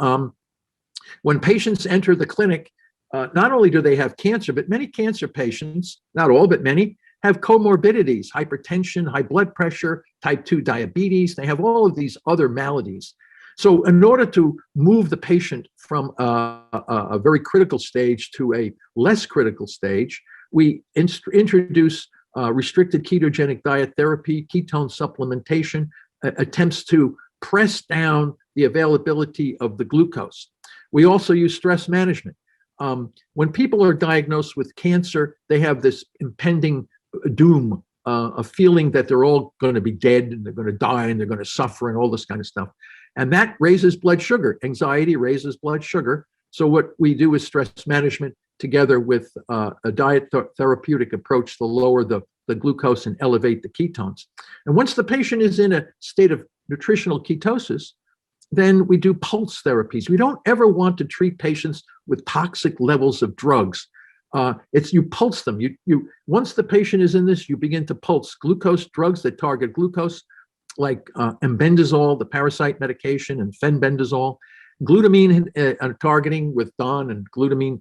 when patients enter the clinic, not only do they have cancer, but many cancer patients, not all, but many, have comorbidities, hypertension, high blood pressure, type 2 diabetes. They have all of these other maladies. So in order to move the patient from a very critical stage to a less critical stage, we introduce restricted ketogenic diet therapy, ketone supplementation, attempts to press down the availability of the glucose. We also use stress management. When people are diagnosed with cancer, they have this impending doom, a feeling that they're all going to be dead and they're going to die and they're going to suffer and all this kind of stuff. And that raises blood sugar. Anxiety raises blood sugar. So what we do is stress management together with a diet therapeutic approach to lower the glucose and elevate the ketones. And once the patient is in a state of nutritional ketosis, then we do pulse therapies. We don't ever want to treat patients with toxic levels of drugs. You pulse them. Once the patient is in this, you begin to pulse glucose drugs that target glucose, like embendazole, the parasite medication, and fenbendazole. Glutamine targeting with Don and glutamine,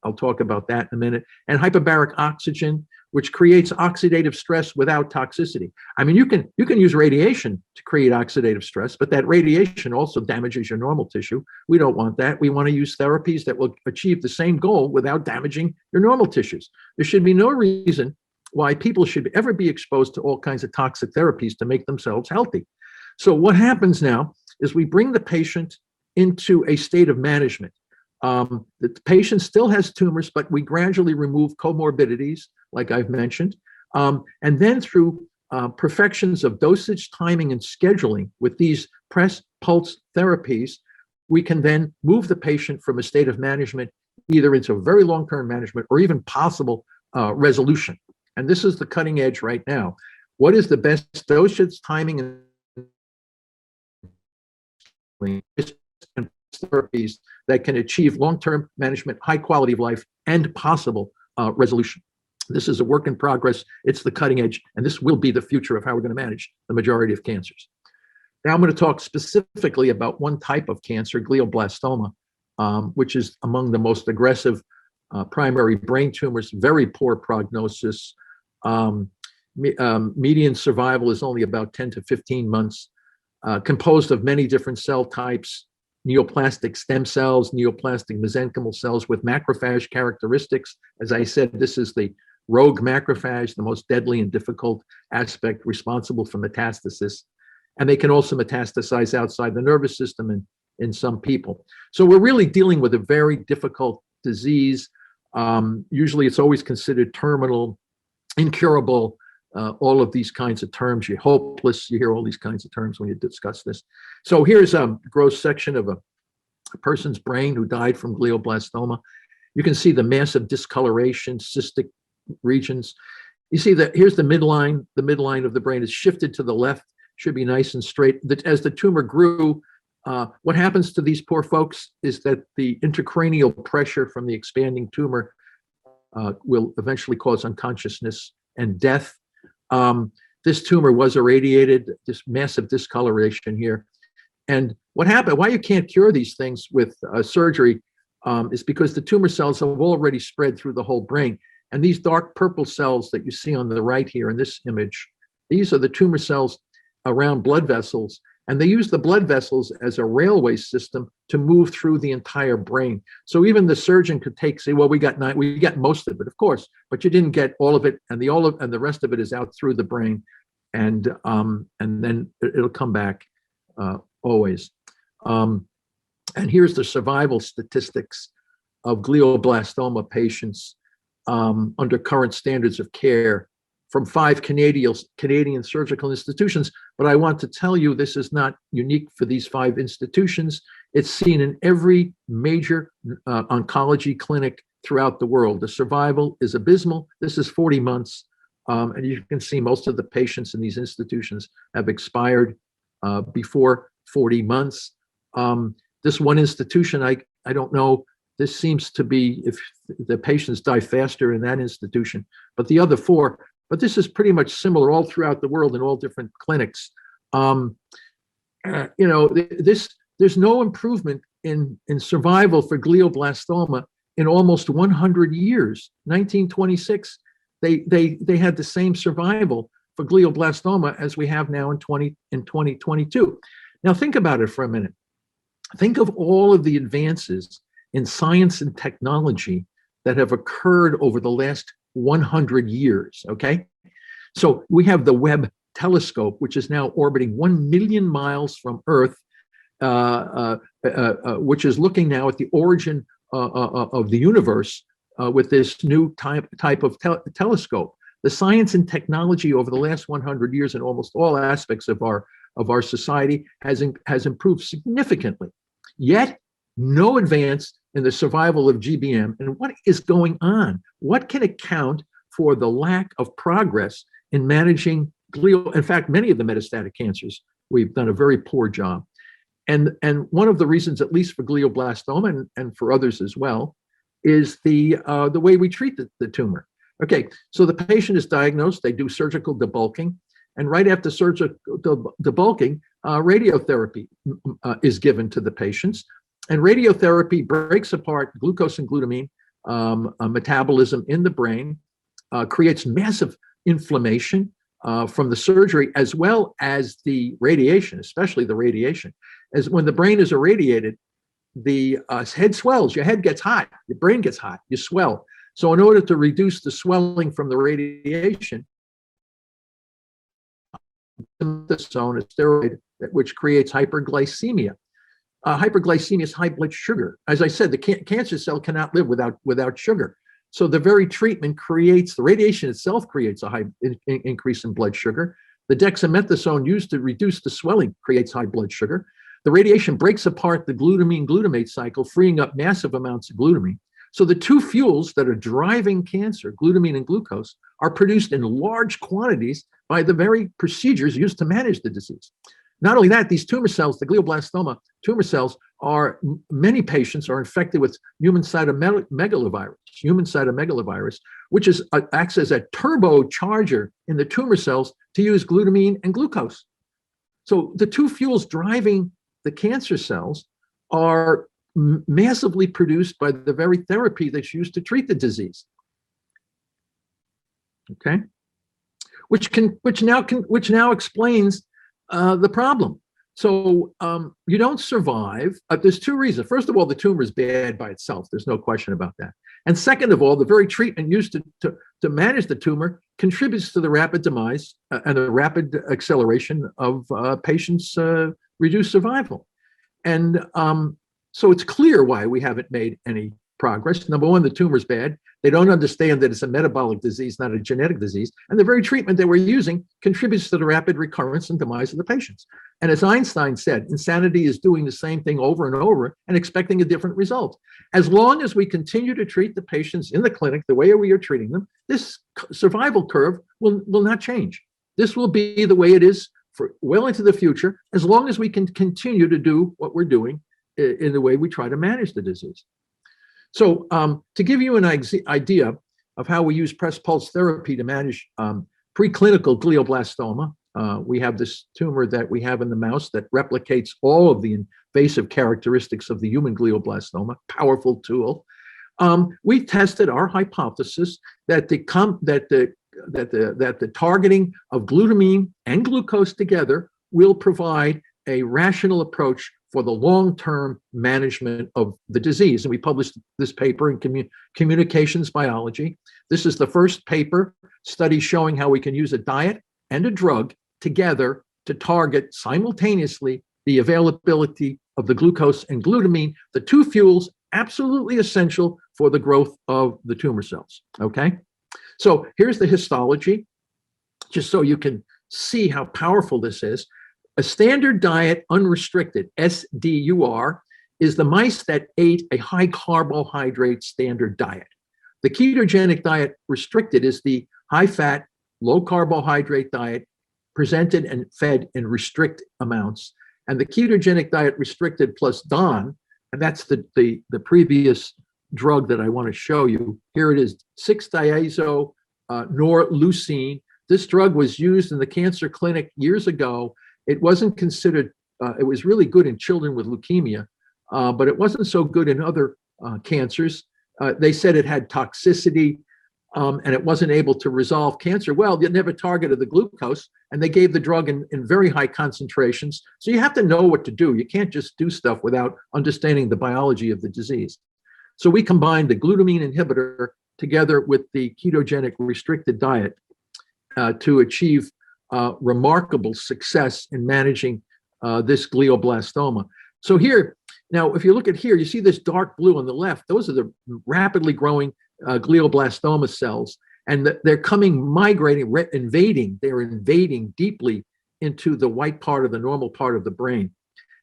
I'll talk about that in a minute, and hyperbaric oxygen, which creates oxidative stress without toxicity. I mean, you can use radiation to create oxidative stress, but that radiation also damages your normal tissue. We don't want that. We want to use therapies that will achieve the same goal without damaging your normal tissues. There should be no reason why people should ever be exposed to all kinds of toxic therapies to make themselves healthy. So what happens now is we bring the patient into a state of management. The patient still has tumors, but we gradually remove comorbidities, like I've mentioned. And then through perfections of dosage, timing, and scheduling with these press pulse therapies, we can then move the patient from a state of management either into very long-term management or even possible resolution. And this is the cutting edge right now. What is the best dosage, timing, and therapies that can achieve long-term management, high quality of life, and possible resolution? This is a work in progress. It's the cutting edge, and this will be the future of how we're going to manage the majority of cancers. Now I'm going to talk specifically about one type of cancer, glioblastoma, which is among the most aggressive primary brain tumors, very poor prognosis. Median survival is only about 10 to 15 months, composed of many different cell types, neoplastic stem cells, neoplastic mesenchymal cells with macrophage characteristics. As I said, this is the rogue macrophage, the most deadly and difficult aspect responsible for metastasis. And they can also metastasize outside the nervous system in some people. So we're really dealing with a very difficult disease. Usually it's always considered terminal, incurable, all of these kinds of terms. You're hopeless. You hear all these kinds of terms when you discuss this. So here's a gross section of a person's brain who died from glioblastoma. You can see the massive discoloration, cystic regions. You see that here's the midline. The midline of the brain is shifted to the left, should be nice and straight. As the tumor grew, what happens to these poor folks is that the intracranial pressure from the expanding tumor will eventually cause unconsciousness and death. This tumor was irradiated, this massive discoloration here. And what happened, why you can't cure these things with surgery is because the tumor cells have already spread through the whole brain. And these dark purple cells that you see on the right here in this image, these are the tumor cells around blood vessels. And they use the blood vessels as a railway system to move through the entire brain. So even the surgeon could say, well, we got most of it, of course, but you didn't get all of it, and the rest of it is out through the brain, and then it'll come back always. And here's the survival statistics of glioblastoma patients under current standards of care from 5 Canadian surgical institutions. But I want to tell you, this is not unique for these 5 institutions. It's seen in every major oncology clinic throughout the world. The survival is abysmal. This is 40 months. And you can see most of the patients in these institutions have expired before 40 months. This one institution, I don't know, this seems to be if the patients die faster in that institution, but the other 4, but this is pretty much similar all throughout the world in all different clinics. There's no improvement in survival for glioblastoma in almost 100 years. 1926, they had the same survival for glioblastoma as we have now in 2022. Now think about it for a minute. Think of all of the advances in science and technology that have occurred over the last 100 years, okay? So we have the Webb telescope, which is now orbiting 1 million miles from Earth, which is looking now at the origin of the universe with this new type of telescope. The science and technology over the last 100 years in almost all aspects of our society has improved significantly. Yet, no advance in the survival of GBM. And what is going on? What can account for the lack of progress in managing in fact, many of the metastatic cancers, we've done a very poor job. And one of the reasons, at least for glioblastoma and for others as well, is the way we treat the tumor. Okay, so the patient is diagnosed, they do surgical debulking, and right after surgical debulking, radiotherapy is given to the patients. And radiotherapy breaks apart glucose and glutamine metabolism in the brain, creates massive inflammation from the surgery, as well as the radiation, especially the radiation. As when the brain is irradiated, the head swells, your head gets hot, your brain gets hot, you swell. So in order to reduce the swelling from the radiation, zone, a steroid which creates hyperglycemia. Hyperglycemia is high blood sugar. As I said, the cancer cell cannot live without sugar. So the very treatment the radiation itself creates a high increase in blood sugar. The dexamethasone used to reduce the swelling creates high blood sugar. The radiation breaks apart the glutamine-glutamate cycle, freeing up massive amounts of glutamine. So the two fuels that are driving cancer, glutamine and glucose, are produced in large quantities by the very procedures used to manage the disease. Not only that, these tumor cells, the glioblastoma tumor cells, many patients are infected with human cytomegalovirus, which acts as a turbocharger in the tumor cells to use glutamine and glucose. So the two fuels driving the cancer cells are massively produced by the very therapy that's used to treat the disease. Okay, which now explains the problem. So you don't survive. There's two reasons. First of all, the tumor is bad by itself. There's no question about that. And second of all, the very treatment used to manage the tumor contributes to the rapid demise and the rapid acceleration of patients' reduced survival. And so it's clear why we haven't made any progress. Number one, the tumor's bad. They don't understand that it's a metabolic disease, not a genetic disease. And the very treatment that we're using contributes to the rapid recurrence and demise of the patients. And as Einstein said, insanity is doing the same thing over and over and expecting a different result. As long as we continue to treat the patients in the clinic the way we are treating them, this survival curve will not change. This will be the way it is for well into the future, as long as we can continue to do what we're doing in the way we try to manage the disease. So to give you an idea of how we use press pulse therapy to manage preclinical glioblastoma, we have this tumor that we have in the mouse that replicates all of the invasive characteristics of the human glioblastoma, powerful tool. We tested our hypothesis that the targeting of glutamine and glucose together will provide a rational approach for the long-term management of the disease. And we published this paper in Communications Biology. This is the first paper study showing how we can use a diet and a drug together to target simultaneously the availability of the glucose and glutamine, the two fuels absolutely essential for the growth of the tumor cells, okay? So here's the histology, just so you can see how powerful this is. A standard diet, unrestricted, SDUR, is the mice that ate a high carbohydrate standard diet. The ketogenic diet restricted is the high fat, low carbohydrate diet presented and fed in restrict amounts. And the ketogenic diet restricted plus DON, and that's the previous drug that I want to show you. Here it is, 6-diazo norleucine, This drug was used in the cancer clinic years ago. It wasn't considered, it was really good in children with leukemia, but it wasn't so good in other cancers. They said it had toxicity and it wasn't able to resolve cancer. Well, it never targeted the glucose, and they gave the drug in very high concentrations. So you have to know what to do. You can't just do stuff without understanding the biology of the disease. So we combined the glutamine inhibitor together with the ketogenic restricted diet to achieve remarkable success in managing this glioblastoma. So here, now, if you look at here, you see this dark blue on the left. Those are the rapidly growing glioblastoma cells, and they're migrating, they're invading deeply into the white part of the normal part of the brain.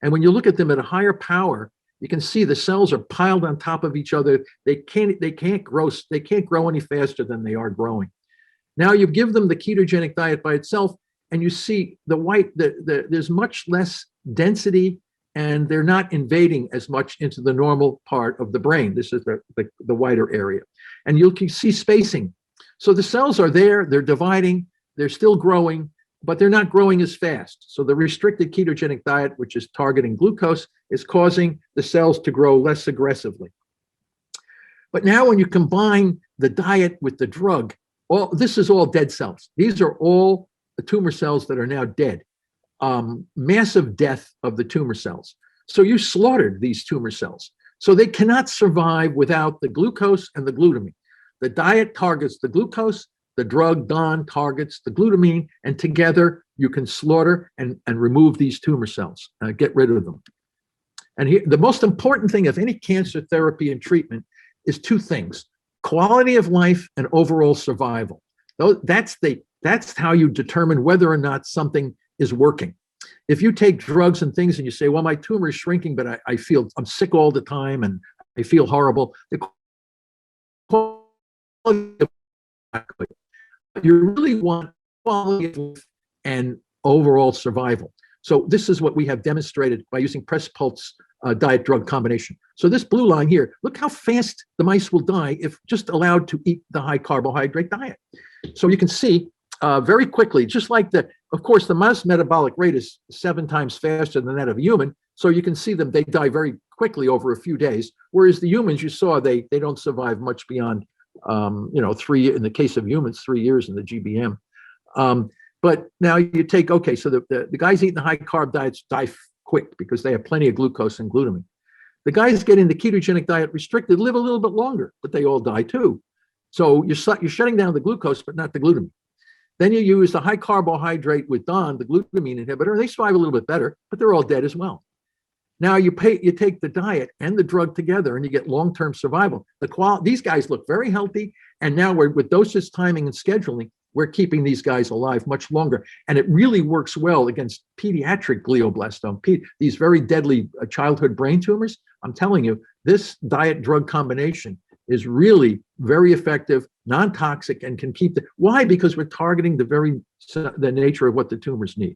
And when you look at them at a higher power, you can see the cells are piled on top of each other. They can't grow any faster than they are growing. Now you give them the ketogenic diet by itself, and you see there's much less density, and they're not invading as much into the normal part of the brain. This is the wider area. And you'll see spacing. So the cells are there, they're dividing, they're still growing, but they're not growing as fast. So the restricted ketogenic diet, which is targeting glucose, is causing the cells to grow less aggressively. But now when you combine the diet with the drug, this is all dead cells. These are all the tumor cells that are now dead. Massive death of the tumor cells. So you slaughtered these tumor cells. So they cannot survive without the glucose and the glutamine. The diet targets the glucose, the drug DON targets the glutamine, and together you can slaughter and remove these tumor cells, get rid of them. And here, the most important thing of any cancer therapy and treatment is two things: quality of life and overall survival. That's how you determine whether or not something is working. If you take drugs and things and you say, well, my tumor is shrinking, but I'm sick all the time and I feel horrible, you really want quality of life and overall survival. So this is what we have demonstrated by using press pulse diet drug combination. So this blue line here, look how fast the mice will die if just allowed to eat the high carbohydrate diet. So you can see very quickly, just like of course, the mouse metabolic rate is 7 times faster than that of a human. So you can see them, they die very quickly over a few days. Whereas the humans, you saw, they don't survive much beyond, 3, in the case of humans, 3 years in the GBM. But now you take, okay, so the guys eating the high carb diets die quick because they have plenty of glucose and glutamine. The guys getting the ketogenic diet restricted live a little bit longer, but they all die too. So you're shutting down the glucose, but not the glutamine. Then you use the high carbohydrate with DON, the glutamine inhibitor. They survive a little bit better, but they're all dead as well. Now you take the diet and the drug together, and you get long-term survival. These guys look very healthy, and now with dosage, timing, and scheduling, we're keeping these guys alive much longer. And it really works well against pediatric glioblastoma, these very deadly childhood brain tumors. I'm telling you, this diet drug combination is really very effective, non-toxic, and can keep why? Because we're targeting the nature of what the tumors need.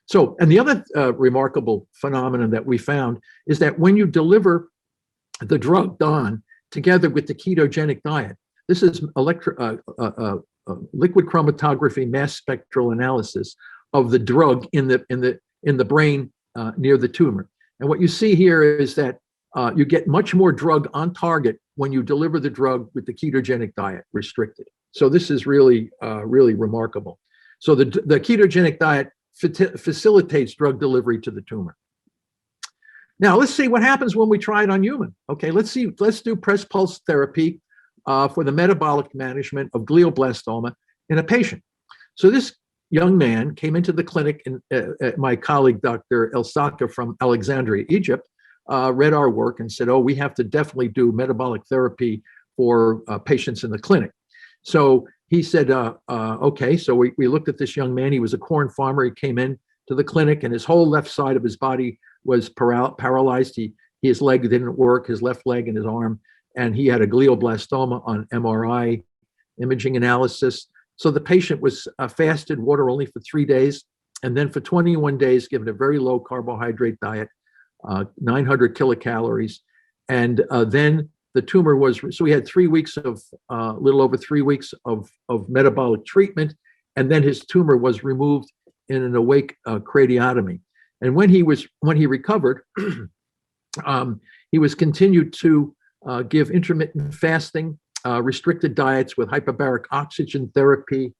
So, and the other remarkable phenomenon that we found is that when you deliver the drug DON together with the ketogenic diet, this is liquid chromatography mass spectral analysis of the drug in the brain near the tumor. And what you see here is that you get much more drug on target when you deliver the drug with the ketogenic diet restricted. So this is really, really remarkable. So the ketogenic diet facilitates drug delivery to the tumor. Now let's see what happens when we try it on human. Okay, let's do press pulse therapy for the metabolic management of glioblastoma in a patient. So this young man came into the clinic, and my colleague, Dr. Elsaka from Alexandria, Egypt, read our work and said, oh, we have to definitely do metabolic therapy for patients in the clinic. So he said, okay, so we looked at this young man. He was a corn farmer. He came in to the clinic, and his whole left side of his body was paralyzed. His leg didn't work, his left leg and his arm, and he had a glioblastoma on MRI imaging analysis. So the patient was fasted water only for 3 days, and then for 21 days given a very low carbohydrate diet, 900 kilocalories. And then the tumor so we had 3 weeks of, little over 3 weeks of metabolic treatment. and then his tumor was removed in an awake craniotomy. And when he recovered, he was continued to give intermittent fasting, restricted diets with hyperbaric oxygen therapy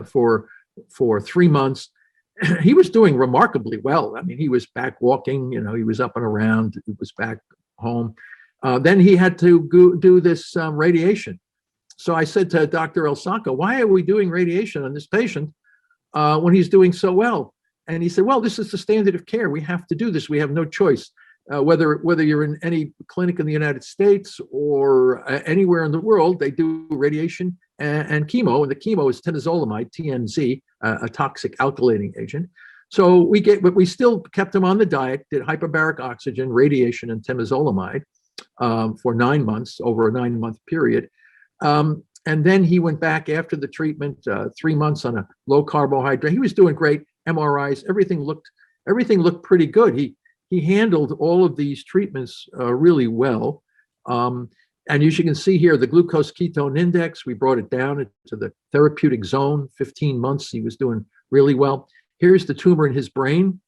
for 3 months. He was doing remarkably well. I mean, he was back walking, he was up and around, he was back home. Then he had to go do this radiation. So I said to Dr. Elsaka, why are we doing radiation on this patient when he's doing so well? And he said, well, this is the standard of care. We have to do this. We have no choice. Whether you're in any clinic in the United States or anywhere in the world, they do radiation and chemo. And the chemo is temozolomide, TMZ, a toxic alkylating agent. So but we still kept him on the diet, did hyperbaric oxygen, radiation, and temozolomide for 9 months, over a 9-month period. And then he went back after the treatment, 3 months on a low carbohydrate. He was doing great. MRIs, everything looked pretty good. He handled all of these treatments really well. And as you can see here, the glucose ketone index, we brought it down into the therapeutic zone, 15 months. He was doing really well. Here's the tumor in his brain.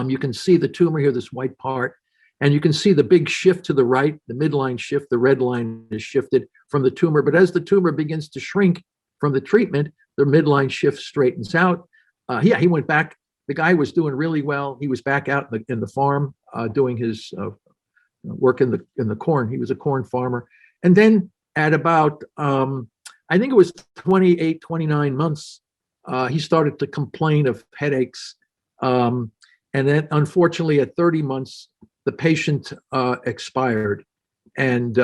You can see the tumor here, this white part. And you can see the big shift to the right, the midline shift, the red line is shifted from the tumor. But as the tumor begins to shrink from the treatment, the midline shift straightens out. He went back. The guy was doing really well. He was back out in the farm doing his work in the corn. He was a corn farmer. And then at about, I think it was 28, 29 months, he started to complain of headaches. And then unfortunately at 30 months, the patient expired, and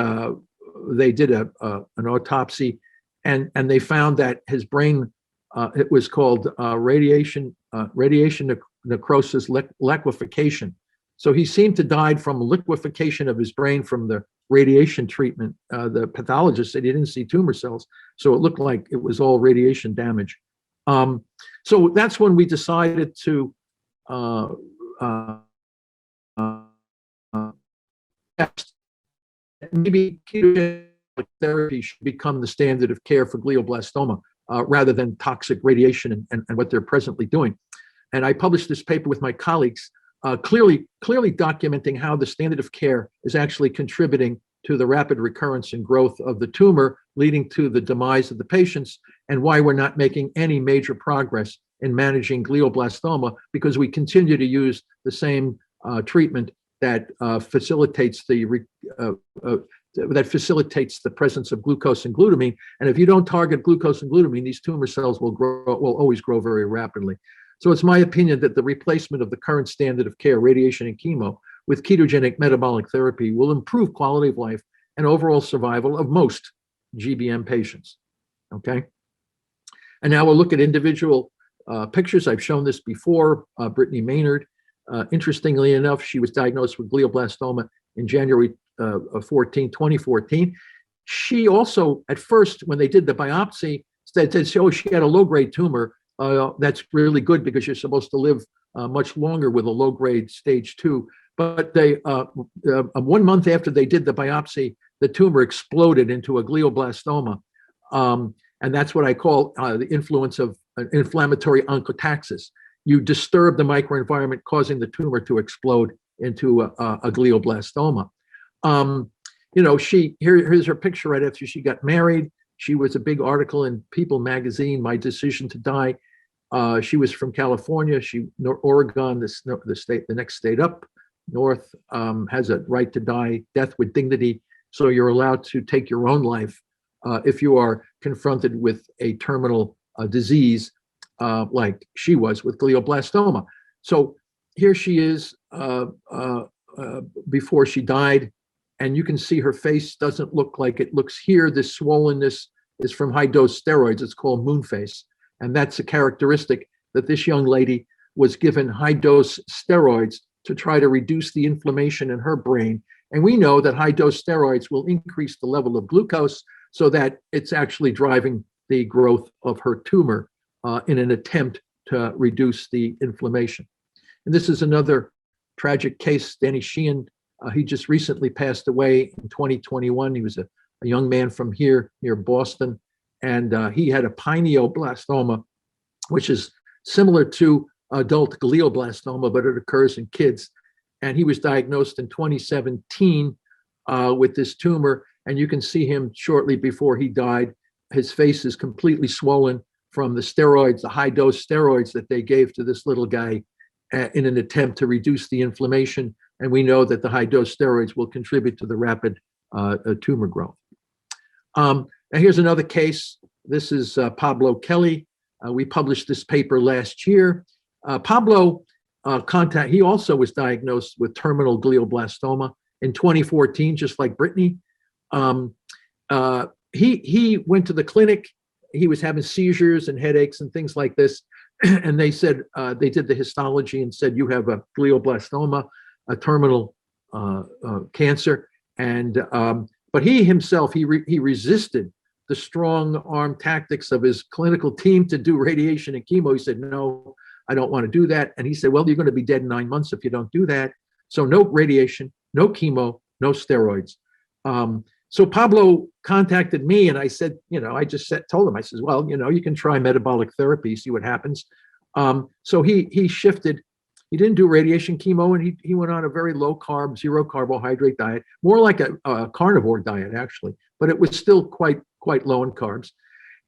they did an autopsy, and they found that his brain, it was called radiation necrosis liquefaction. So he seemed to die from liquefaction of his brain from the radiation treatment. The pathologist said he didn't see tumor cells, so it looked like it was all radiation damage. So that's when we decided to maybe ketogenic therapy should become the standard of care for glioblastoma rather than toxic radiation and what they're presently doing. And I published this paper with my colleagues, clearly documenting how the standard of care is actually contributing to the rapid recurrence and growth of the tumor, leading to the demise of the patients, and why we're not making any major progress in managing glioblastoma, because we continue to use the same treatment that facilitates the presence of glucose and glutamine. And if you don't target glucose and glutamine, these tumor cells will always grow very rapidly. So it's my opinion that the replacement of the current standard of care, radiation and chemo, with ketogenic metabolic therapy will improve quality of life and overall survival of most GBM patients. Okay. And now we'll look at individual pictures. I've shown this before. Brittany Maynard. Interestingly enough, she was diagnosed with glioblastoma in January 2014. She also, at first, when they did the biopsy, said, oh, she had a low-grade tumor. That's really good because you're supposed to live much longer with a low-grade stage 2. But they 1 month after they did the biopsy, the tumor exploded into a glioblastoma. And that's what I call the influence of inflammatory oncotaxis. You disturb the microenvironment, causing the tumor to explode into a glioblastoma. Here's her picture right after she got married. She was a big article in People magazine, My Decision to Die. She was from California. Oregon, the next state up north, has a right to die, death with dignity. So you're allowed to take your own life if you are confronted with a terminal disease like she was with glioblastoma. So here she is before she died, and you can see her face doesn't look like it looks here. This swollenness is from high-dose steroids. It's called moon face, and that's a characteristic that this young lady was given high-dose steroids to try to reduce the inflammation in her brain. And we know that high-dose steroids will increase the level of glucose so that it's actually driving the growth of her tumor in an attempt to reduce the inflammation. And this is another tragic case, Danny Sheehan. He just recently passed away in 2021. He was a young man from here near Boston. and he had a pineoblastoma, which is similar to adult glioblastoma, but it occurs in kids. And he was diagnosed in 2017 with this tumor, and you can see him shortly before he died. His face is completely swollen from the steroids, the high-dose steroids that they gave to this little guy in an attempt to reduce the inflammation. And we know that the high-dose steroids will contribute to the rapid tumor growth. Now here's another case. This is Pablo Kelly. We published this paper last year. Pablo he also was diagnosed with terminal glioblastoma in 2014, just like Brittany. He went to the clinic. He was having seizures and headaches and things like this. And they said, they did the histology and said, you have a glioblastoma, a terminal cancer. And but he himself, he resisted the strong arm tactics of his clinical team to do radiation and chemo. He said, no, I don't want to do that. And he said, well, you're going to be dead in 9 months if you don't do that. So no radiation, no chemo, no steroids. So Pablo contacted me and I said, I just told him, I said, well, you can try metabolic therapy, see what happens. So he shifted. He didn't do radiation chemo, and he went on a very low carb, zero carbohydrate diet, more like a carnivore diet actually, but it was still quite low in carbs.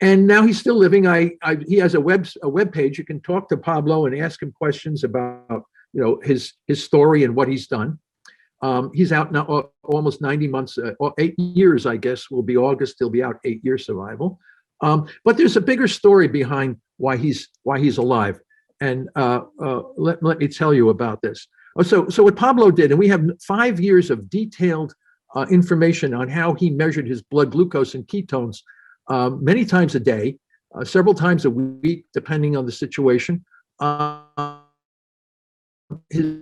And now he's still living. He has a web page. You can talk to Pablo and ask him questions about his story and what he's done. He's out now almost 90 months, 8 years, I guess, will be August. He'll be out 8 years survival. But there's a bigger story behind why he's alive. And let me tell you about this. So what Pablo did, and we have 5 years of detailed information on how he measured his blood glucose and ketones many times a day, several times a week, depending on the situation. His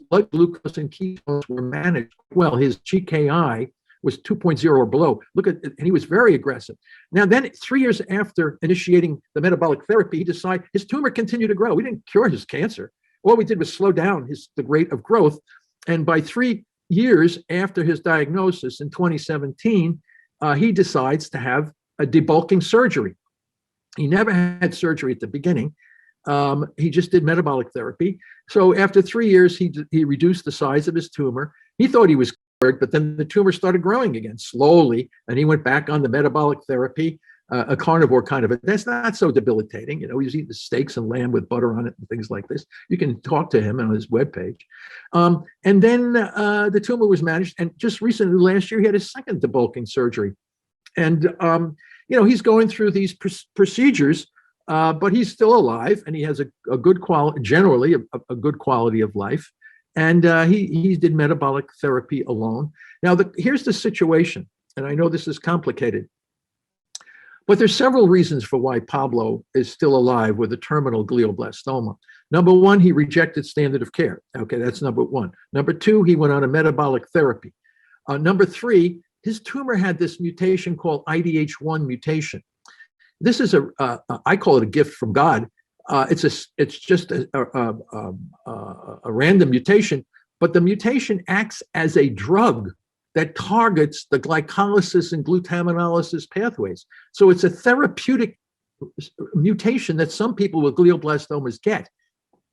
blood glucose and ketones were managed well. His GKI was 2.0 or below. And he was very aggressive. Now, then 3 years after initiating the metabolic therapy, he decided his tumor continued to grow. We didn't cure his cancer. All we did was slow down the rate of growth. And by 3 years after his diagnosis in 2017, he decides to have a debulking surgery. He never had surgery at the beginning. He just did metabolic therapy. So after 3 years, he reduced the size of his tumor. He thought he was cured, but then the tumor started growing again slowly, and he went back on the metabolic therapy, a carnivore kind of it. That's not so debilitating. He was eating steaks and lamb with butter on it and things like this. You can talk to him on his webpage. And then the tumor was managed. And just recently, last year, he had his second debulking surgery. And, he's going through these procedures, but he's still alive, and he has a good quality, generally a good quality of life. And he did metabolic therapy alone. Now, here's the situation, and I know this is complicated, but there's several reasons for why Pablo is still alive with a terminal glioblastoma. Number one, he rejected standard of care. Okay, that's number one. Number two, he went on a metabolic therapy. Number three, his tumor had this mutation called IDH1 mutation. This is I call it a gift from God. It's just a random mutation, but the mutation acts as a drug that targets the glycolysis and glutaminolysis pathways. So it's a therapeutic mutation that some people with glioblastomas get.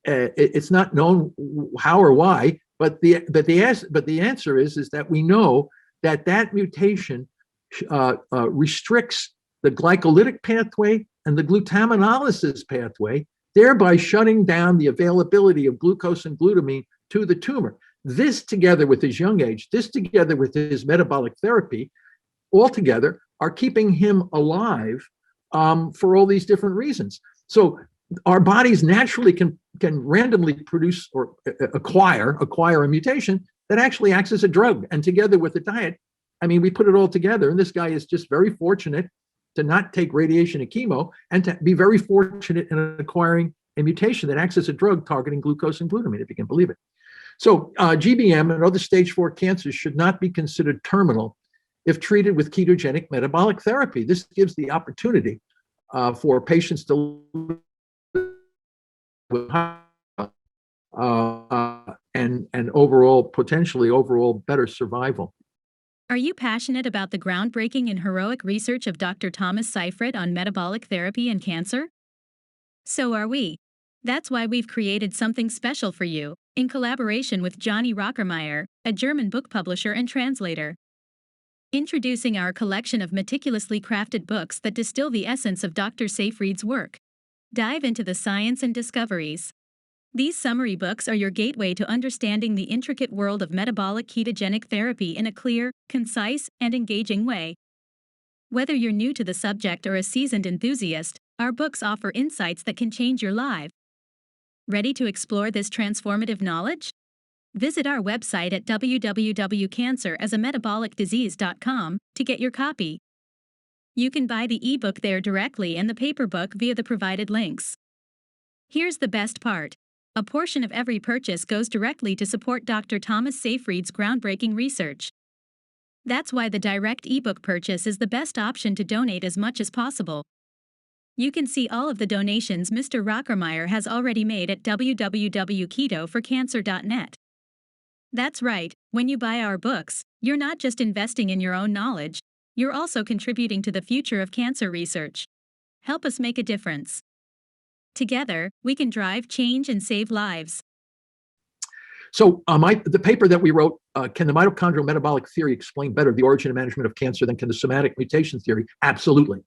It's not known how or why, but the answer is that we know that mutation restricts the glycolytic pathway and the glutaminolysis pathway, thereby shutting down the availability of glucose and glutamine to the tumor. This, together with his young age, this together with his metabolic therapy, altogether are keeping him alive for all these different reasons. So our bodies naturally can randomly produce or acquire a mutation that actually acts as a drug. And together with the diet, we put it all together. And this guy is just very fortunate to not take radiation and chemo, and to be very fortunate in acquiring a mutation that acts as a drug targeting glucose and glutamine, if you can believe it. So GBM and other stage 4 cancers should not be considered terminal if treated with ketogenic metabolic therapy. This gives the opportunity for patients to and potentially overall better survival. Are you passionate about the groundbreaking and heroic research of Dr. Thomas Seyfried on metabolic therapy and cancer? So are we. That's why we've created something special for you, in collaboration with Johnny Rockermeyer, a German book publisher and translator. Introducing our collection of meticulously crafted books that distill the essence of Dr. Seyfried's work. Dive into the science and discoveries. These summary books are your gateway to understanding the intricate world of metabolic ketogenic therapy in a clear, concise, and engaging way. Whether you're new to the subject or a seasoned enthusiast, our books offer insights that can change your life. Ready to explore this transformative knowledge? Visit our website at www.cancerasametabolicdisease.com to get your copy. You can buy the ebook there directly and the paper book via the provided links. Here's the best part. A portion of every purchase goes directly to support Dr. Thomas Seyfried's groundbreaking research. That's why the direct ebook purchase is the best option to donate as much as possible. You can see all of the donations Mr. Rockermeyer has already made at www.ketoforcancer.net. That's right, when you buy our books, you're not just investing in your own knowledge, you're also contributing to the future of cancer research. Help us make a difference. Together, we can drive change and save lives. So the paper that we wrote, can the mitochondrial metabolic theory explain better the origin and management of cancer than can the somatic mutation theory? Absolutely.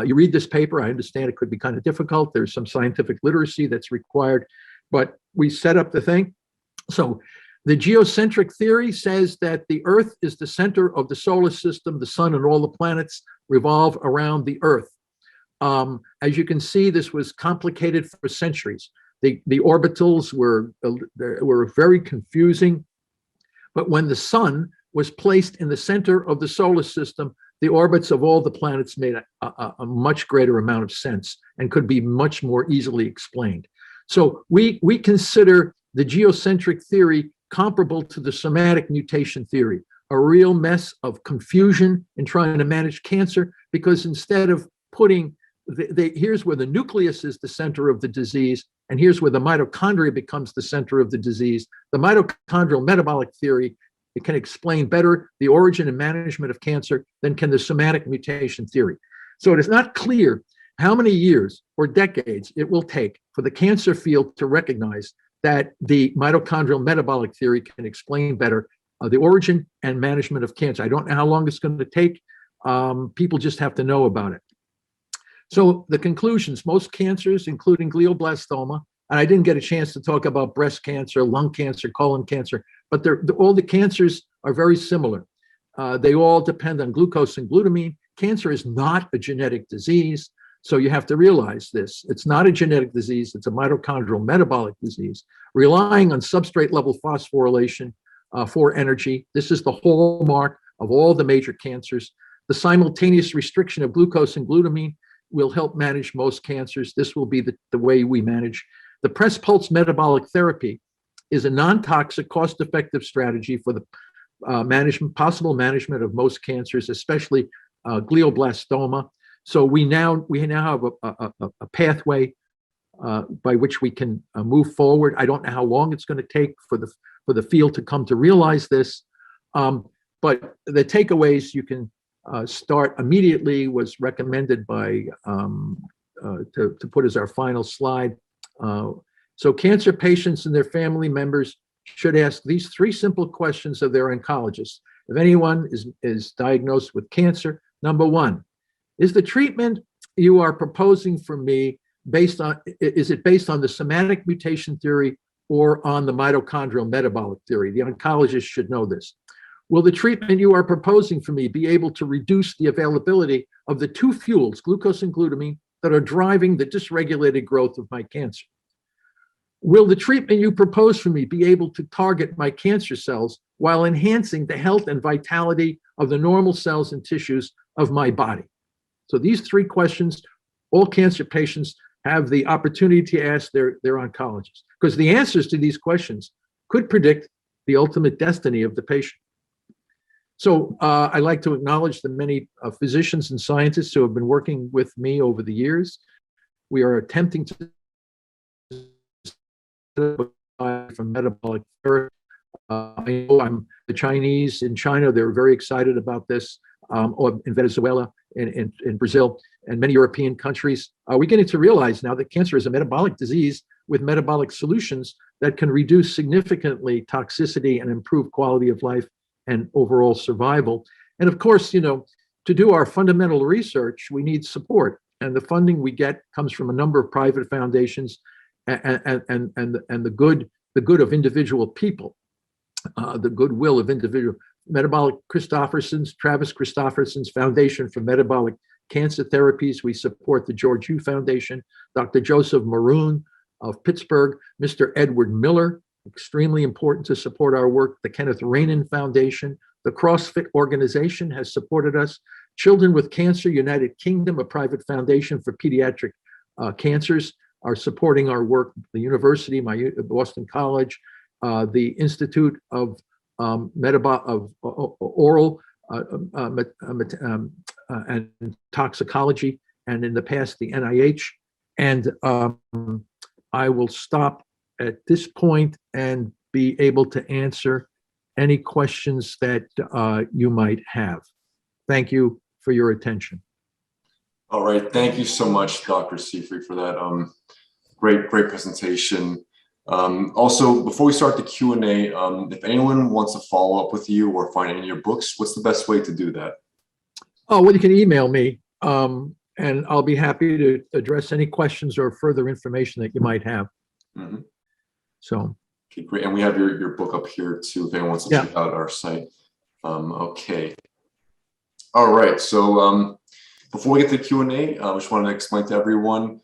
You read this paper, I understand it could be kind of difficult. There's some scientific literacy that's required, but we set up the thing. So the geocentric theory says that the Earth is the center of the solar system. The sun and all the planets revolve around the Earth. As you can see, this was complicated for centuries. The orbitals were very confusing, but when the sun was placed in the center of the solar system, the orbits of all the planets made a much greater amount of sense and could be much more easily explained. So we consider the geocentric theory comparable to the somatic mutation theory, a real mess of confusion in trying to manage cancer, because instead of putting here's where the nucleus is the center of the disease, and here's where the mitochondria becomes the center of the disease. The mitochondrial metabolic theory, it can explain better the origin and management of cancer than can the somatic mutation theory. So it is not clear how many years or decades it will take for the cancer field to recognize that the mitochondrial metabolic theory can explain better the origin and management of cancer. I don't know how long it's going to take. People just have to know about it. So the conclusions, most cancers, including glioblastoma, and I didn't get a chance to talk about breast cancer, lung cancer, colon cancer, but all the cancers are very similar. They all depend on glucose and glutamine. Cancer is not a genetic disease, so you have to realize this. It's not a genetic disease, it's a mitochondrial metabolic disease, relying on substrate level phosphorylation for energy. This is the hallmark of all the major cancers. The simultaneous restriction of glucose and glutamine will help manage most cancers. This will be the way we manage. The press pulse metabolic therapy is a non-toxic, cost-effective strategy for the possible management of most cancers, especially glioblastoma. So we now have a pathway by which we can move forward. I don't know how long it's going to take for the field to come to realize this, but the takeaways you can start immediately was recommended by to put as our final slide. So cancer patients and their family members should ask these 3 simple questions of their oncologist. If anyone is diagnosed with cancer, number 1, is the treatment you are proposing for me based on the somatic mutation theory or on the mitochondrial metabolic theory? The oncologist should know this. Will the treatment you are proposing for me be able to reduce the availability of the 2 fuels, glucose and glutamine, that are driving the dysregulated growth of my cancer? Will the treatment you propose for me be able to target my cancer cells while enhancing the health and vitality of the normal cells and tissues of my body? So these 3 questions, all cancer patients have the opportunity to ask their oncologist, because the answers to these questions could predict the ultimate destiny of the patient. So I'd like to acknowledge the many physicians and scientists who have been working with me over the years. We are attempting to from metabolic therapy I know the Chinese in China, they're very excited about this, or in Venezuela, in Brazil, and many European countries. We're getting to realize now that cancer is a metabolic disease with metabolic solutions that can reduce significantly toxicity and improve quality of life and overall survival. And of course, to do our fundamental research, we need support. And the funding we get comes from a number of private foundations and the good of individual people, the goodwill of individual. Travis Christofferson's Foundation for Metabolic Cancer Therapies. We support the George Hu Foundation, Dr. Joseph Maroon of Pittsburgh, Mr. Edward Miller, extremely important to support our work, the Kenneth Rainin Foundation, the CrossFit organization has supported us, Children with Cancer United Kingdom, a private foundation for pediatric cancers, are supporting our work, the university, Boston College, the Institute of Oral and Toxicology, and in the past, the NIH. And I will stop at this point and be able to answer any questions that you might have. Thank you for your attention. All right. Thank you so much, Dr. Seyfried, for that great presentation. Also, before we start the Q&A, if anyone wants to follow up with you or find any of your books, what's the best way to do that? Oh, well, you can email me, and I'll be happy to address any questions or further information that you might have. Mm-hmm. So. Okay, great. And we have your book up here too, if anyone wants to check out our site. Okay. All right. So before we get to the Q&A, I just wanted to explain to everyone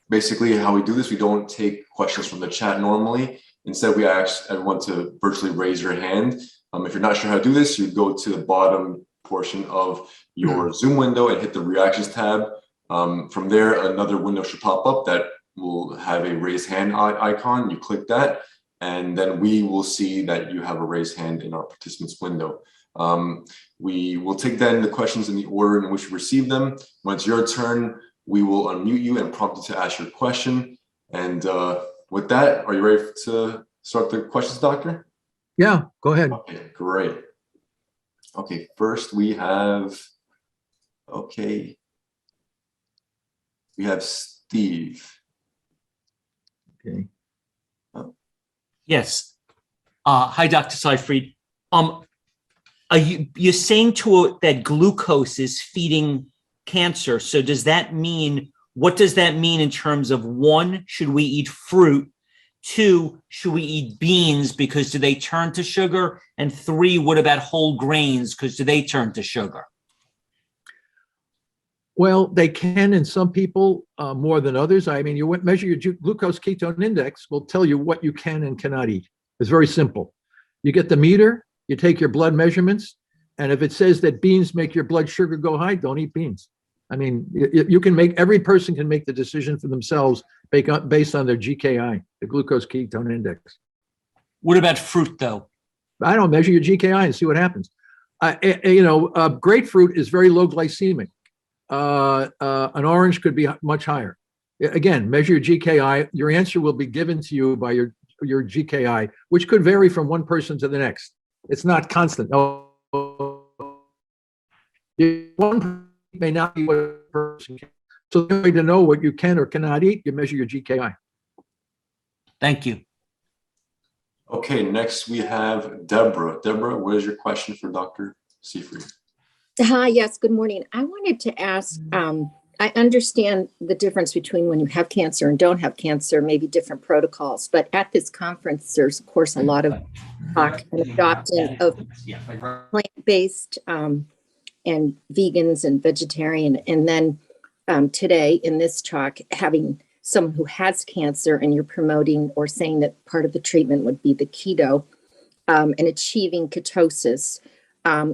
basically how we do this. We don't take questions from the chat normally. Instead, we ask everyone to virtually raise your hand. If you're not sure how to do this, you go to the bottom portion of your Zoom window and hit the reactions tab. From there, another window should pop up that will have a raise hand icon. You click that, and then we will see that you have a raised hand in our participants window. We will take then the questions in the order in which we receive them. When it's your turn, we will unmute you and prompt you to ask your question. And with that, are you ready to start the questions, Doctor? Yeah, go ahead. Okay, great. Okay, first we have, we have Steve. Okay. Yes. Hi, Dr. Seyfried. You're saying that glucose is feeding cancer. So does that mean, what does that mean in terms of 1, should we eat fruit? 2, should we eat beans because do they turn to sugar? And 3, what about whole grains because do they turn to sugar? Well, they can in some people more than others. I mean, you measure your glucose ketone index will tell you what you can and cannot eat. It's very simple. You get the meter, you take your blood measurements, and if it says that beans make your blood sugar go high, don't eat beans. I mean, every person can make the decision for themselves based on their GKI, the glucose ketone index. What about fruit though? I don't measure your GKI and see what happens. Grapefruit is very low glycemic. An orange could be much higher. Again, measure your GKI. Your answer will be given to you by your GKI, which could vary from one person to the next. It's not constant. One may not be what a person can. So the way to know what you can or cannot eat, you measure your GKI. Thank you. Okay, next we have Deborah. Deborah, what is your question for Dr. Seyfried? Hi, yes, good morning. I wanted to ask, I understand the difference between when you have cancer and don't have cancer, maybe different protocols, but at this conference, there's of course a lot of talk and adoption of plant-based and vegans and vegetarian. And then today in this talk, having someone who has cancer and you're promoting or saying that part of the treatment would be the keto and achieving ketosis.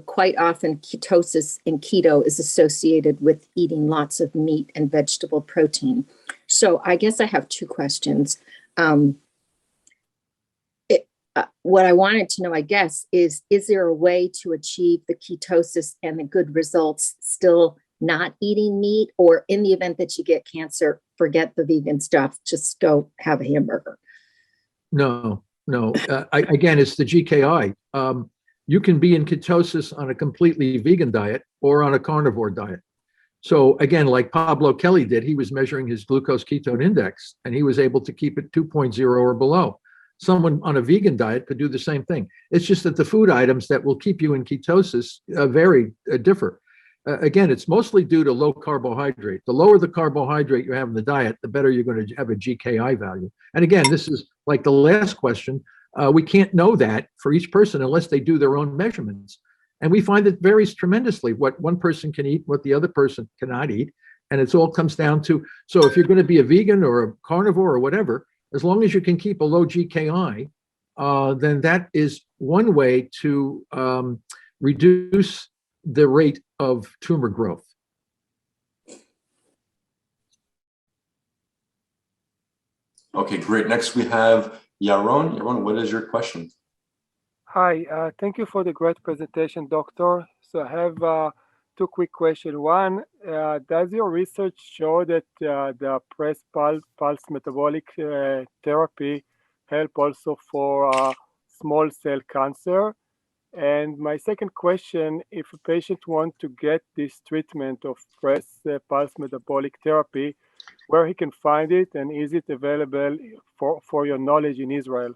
Quite often ketosis and keto is associated with eating lots of meat and vegetable protein. So I guess I have 2 questions. What I wanted to know, I guess, is there a way to achieve the ketosis and the good results still not eating meat, or in the event that you get cancer, forget the vegan stuff, just go have a hamburger? No, no. Again, it's the GKI. You can be in ketosis on a completely vegan diet or on a carnivore diet. So again, like Pablo Kelly did, he was measuring his glucose ketone index and he was able to keep it 2.0 or below. Someone on a vegan diet could do the same thing. It's just that the food items that will keep you in ketosis differ. Again, it's mostly due to low carbohydrate. The lower the carbohydrate you have in the diet, the better you're going to have a GKI value. And again, this is like the last question. We can't know that for each person unless they do their own measurements. And we find it varies tremendously what one person can eat, what the other person cannot eat. And it all comes down to, so if you're going to be a vegan or a carnivore or whatever, as long as you can keep a low GKI, then that is one way to reduce the rate of tumor growth. Okay, great. Next we have Yaron. Yaron, what is your question? Hi, thank you for the great presentation, Doctor. So I have two quick questions. One, does your research show that the press pulse metabolic therapy help also for small cell cancer? And my second question, if a patient wants to get this treatment of press pulse metabolic therapy, where he can find it, and is it available for your knowledge in Israel?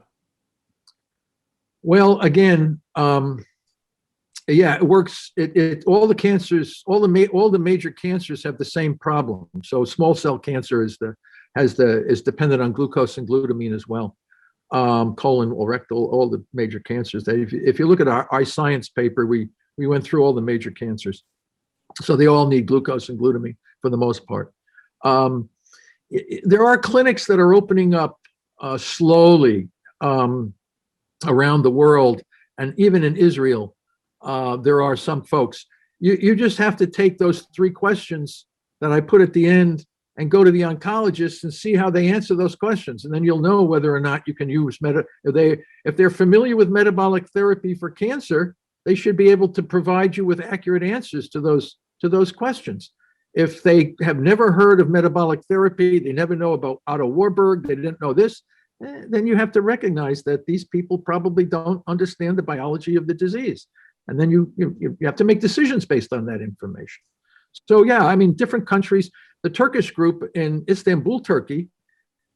Well, again, yeah, it works. All the cancers, all the major cancers have the same problem. So small cell cancer is dependent on glucose and glutamine as well. Colon or rectal, all the major cancers. If you look at our iScience paper, we went through all the major cancers. So they all need glucose and glutamine for the most part. There are clinics that are opening up slowly around the world, and even in Israel, there are some folks. You just have to take those three questions that I put at the end and go to the oncologist and see how they answer those questions, and then you'll know whether or not you can use if they're familiar with metabolic therapy for cancer, they should be able to provide you with accurate answers to those questions. If they have never heard of metabolic therapy, they never know about Otto Warburg, they didn't know this, then you have to recognize that these people probably don't understand the biology of the disease. And then you have to make decisions based on that information. So yeah, I mean, different countries, the Turkish group in Istanbul, Turkey,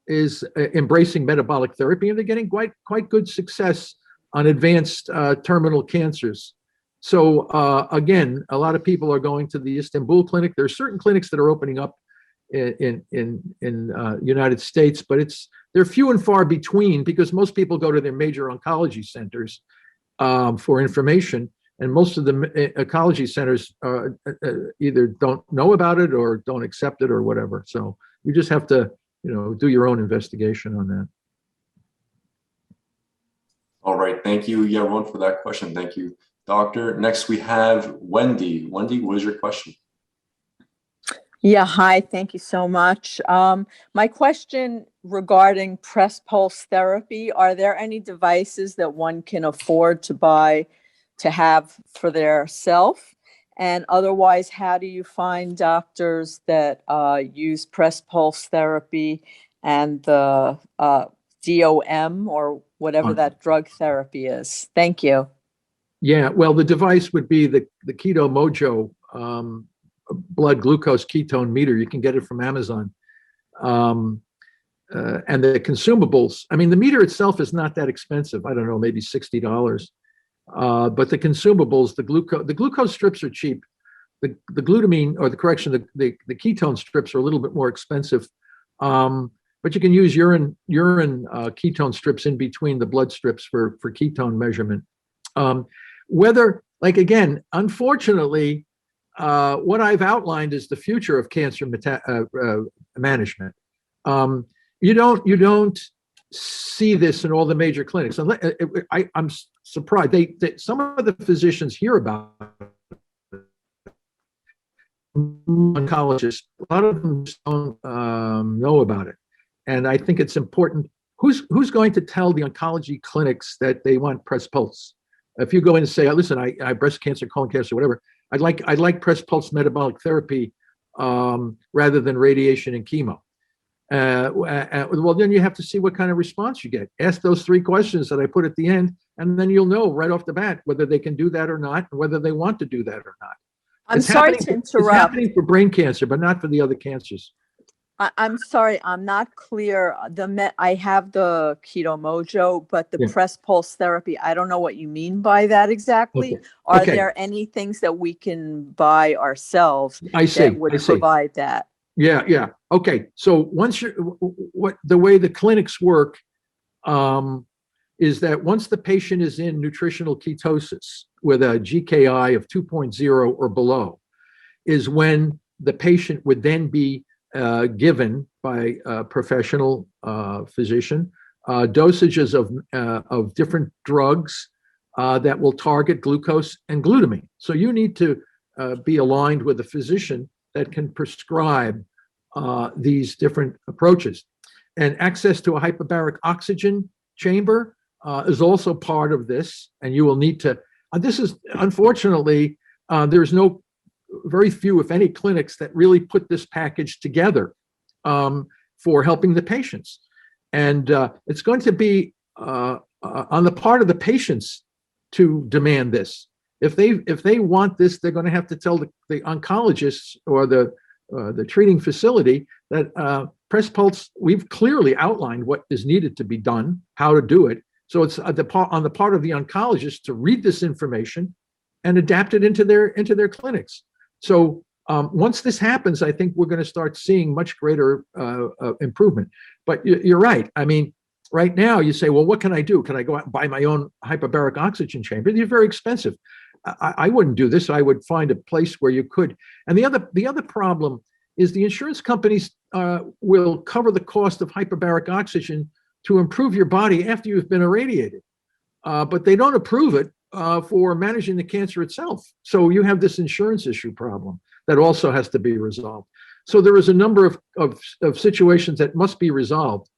is embracing metabolic therapy, and they're getting quite good success on advanced terminal cancers. So again, a lot of people are going to the Istanbul clinic. There are certain clinics that are opening up in United States, but they're few and far between because most people go to their major oncology centers for information, and most of the oncology centers either don't know about it or don't accept it or whatever. So you just have to, do your own investigation on that. All right, thank you, Yaron, for that question. Thank you, Doctor. Next, we have Wendy. Wendy, what is your question? Yeah, hi, thank you so much. My question regarding press pulse therapy, are there any devices that one can afford to buy to have for their self? And otherwise, how do you find doctors that use press pulse therapy and the DOM or whatever that drug therapy is? Thank you. Yeah, well, the device would be the Keto Mojo blood glucose ketone meter. You can get it from Amazon. And the consumables, I mean, the meter itself is not that expensive. I don't know, maybe $60. But the consumables, the glucose strips are cheap. The glutamine, or the ketone strips are a little bit more expensive. But you can use urine ketone strips in between the blood strips for ketone measurement. Again, unfortunately, what I've outlined is the future of cancer management. You don't see this in all the major clinics. I'm surprised. Some of the physicians hear about it. Oncologists, a lot of them don't know about it. And I think it's important. Who's going to tell the oncology clinics that they want press pulse? If you go in and say, listen, I have breast cancer, colon cancer, whatever, I'd like press pulse metabolic therapy rather than radiation and chemo. Well, then you have to see what kind of response you get. Ask those 3 questions that I put at the end, and then you'll know right off the bat whether they can do that or not, and whether they want to do that or not. I'm It's sorry happening- to It's interrupt. happening for brain cancer, but not for the other cancers. I'm sorry, I'm not clear. I have the Keto Mojo, but the Yeah. press pulse therapy, I don't know what you mean by that exactly. Okay. Are Okay. there any things that we can buy ourselves I see. that would I see. provide that? Yeah. Okay. So once the way the clinics work, is that once the patient is in nutritional ketosis with a GKI of 2.0 or below, is when the patient would then be given by a professional physician dosages of different drugs that will target glucose and glutamine. So you need to be aligned with a physician that can prescribe these different approaches. And access to a hyperbaric oxygen chamber is also part of this. And you will need to, this is, unfortunately, there's very few, if any, clinics that really put this package together for helping the patients. And it's going to be on the part of the patients to demand this. If they want this, they're going to have to tell the oncologists or the treating facility that press pulse, we've clearly outlined what is needed to be done, how to do it. So it's on the part of the oncologist to read this information and adapt it into their clinics. So once this happens, I think we're going to start seeing much greater improvement. But you're right. I mean, right now you say, well, what can I do? Can I go out and buy my own hyperbaric oxygen chamber? They're very expensive. I wouldn't do this. I would find a place where you could. And the other problem is the insurance companies will cover the cost of hyperbaric oxygen to improve your body after you've been irradiated. But they don't approve it for managing the cancer itself. So you have this insurance issue problem that also has to be resolved. So there is a number of situations that must be resolved.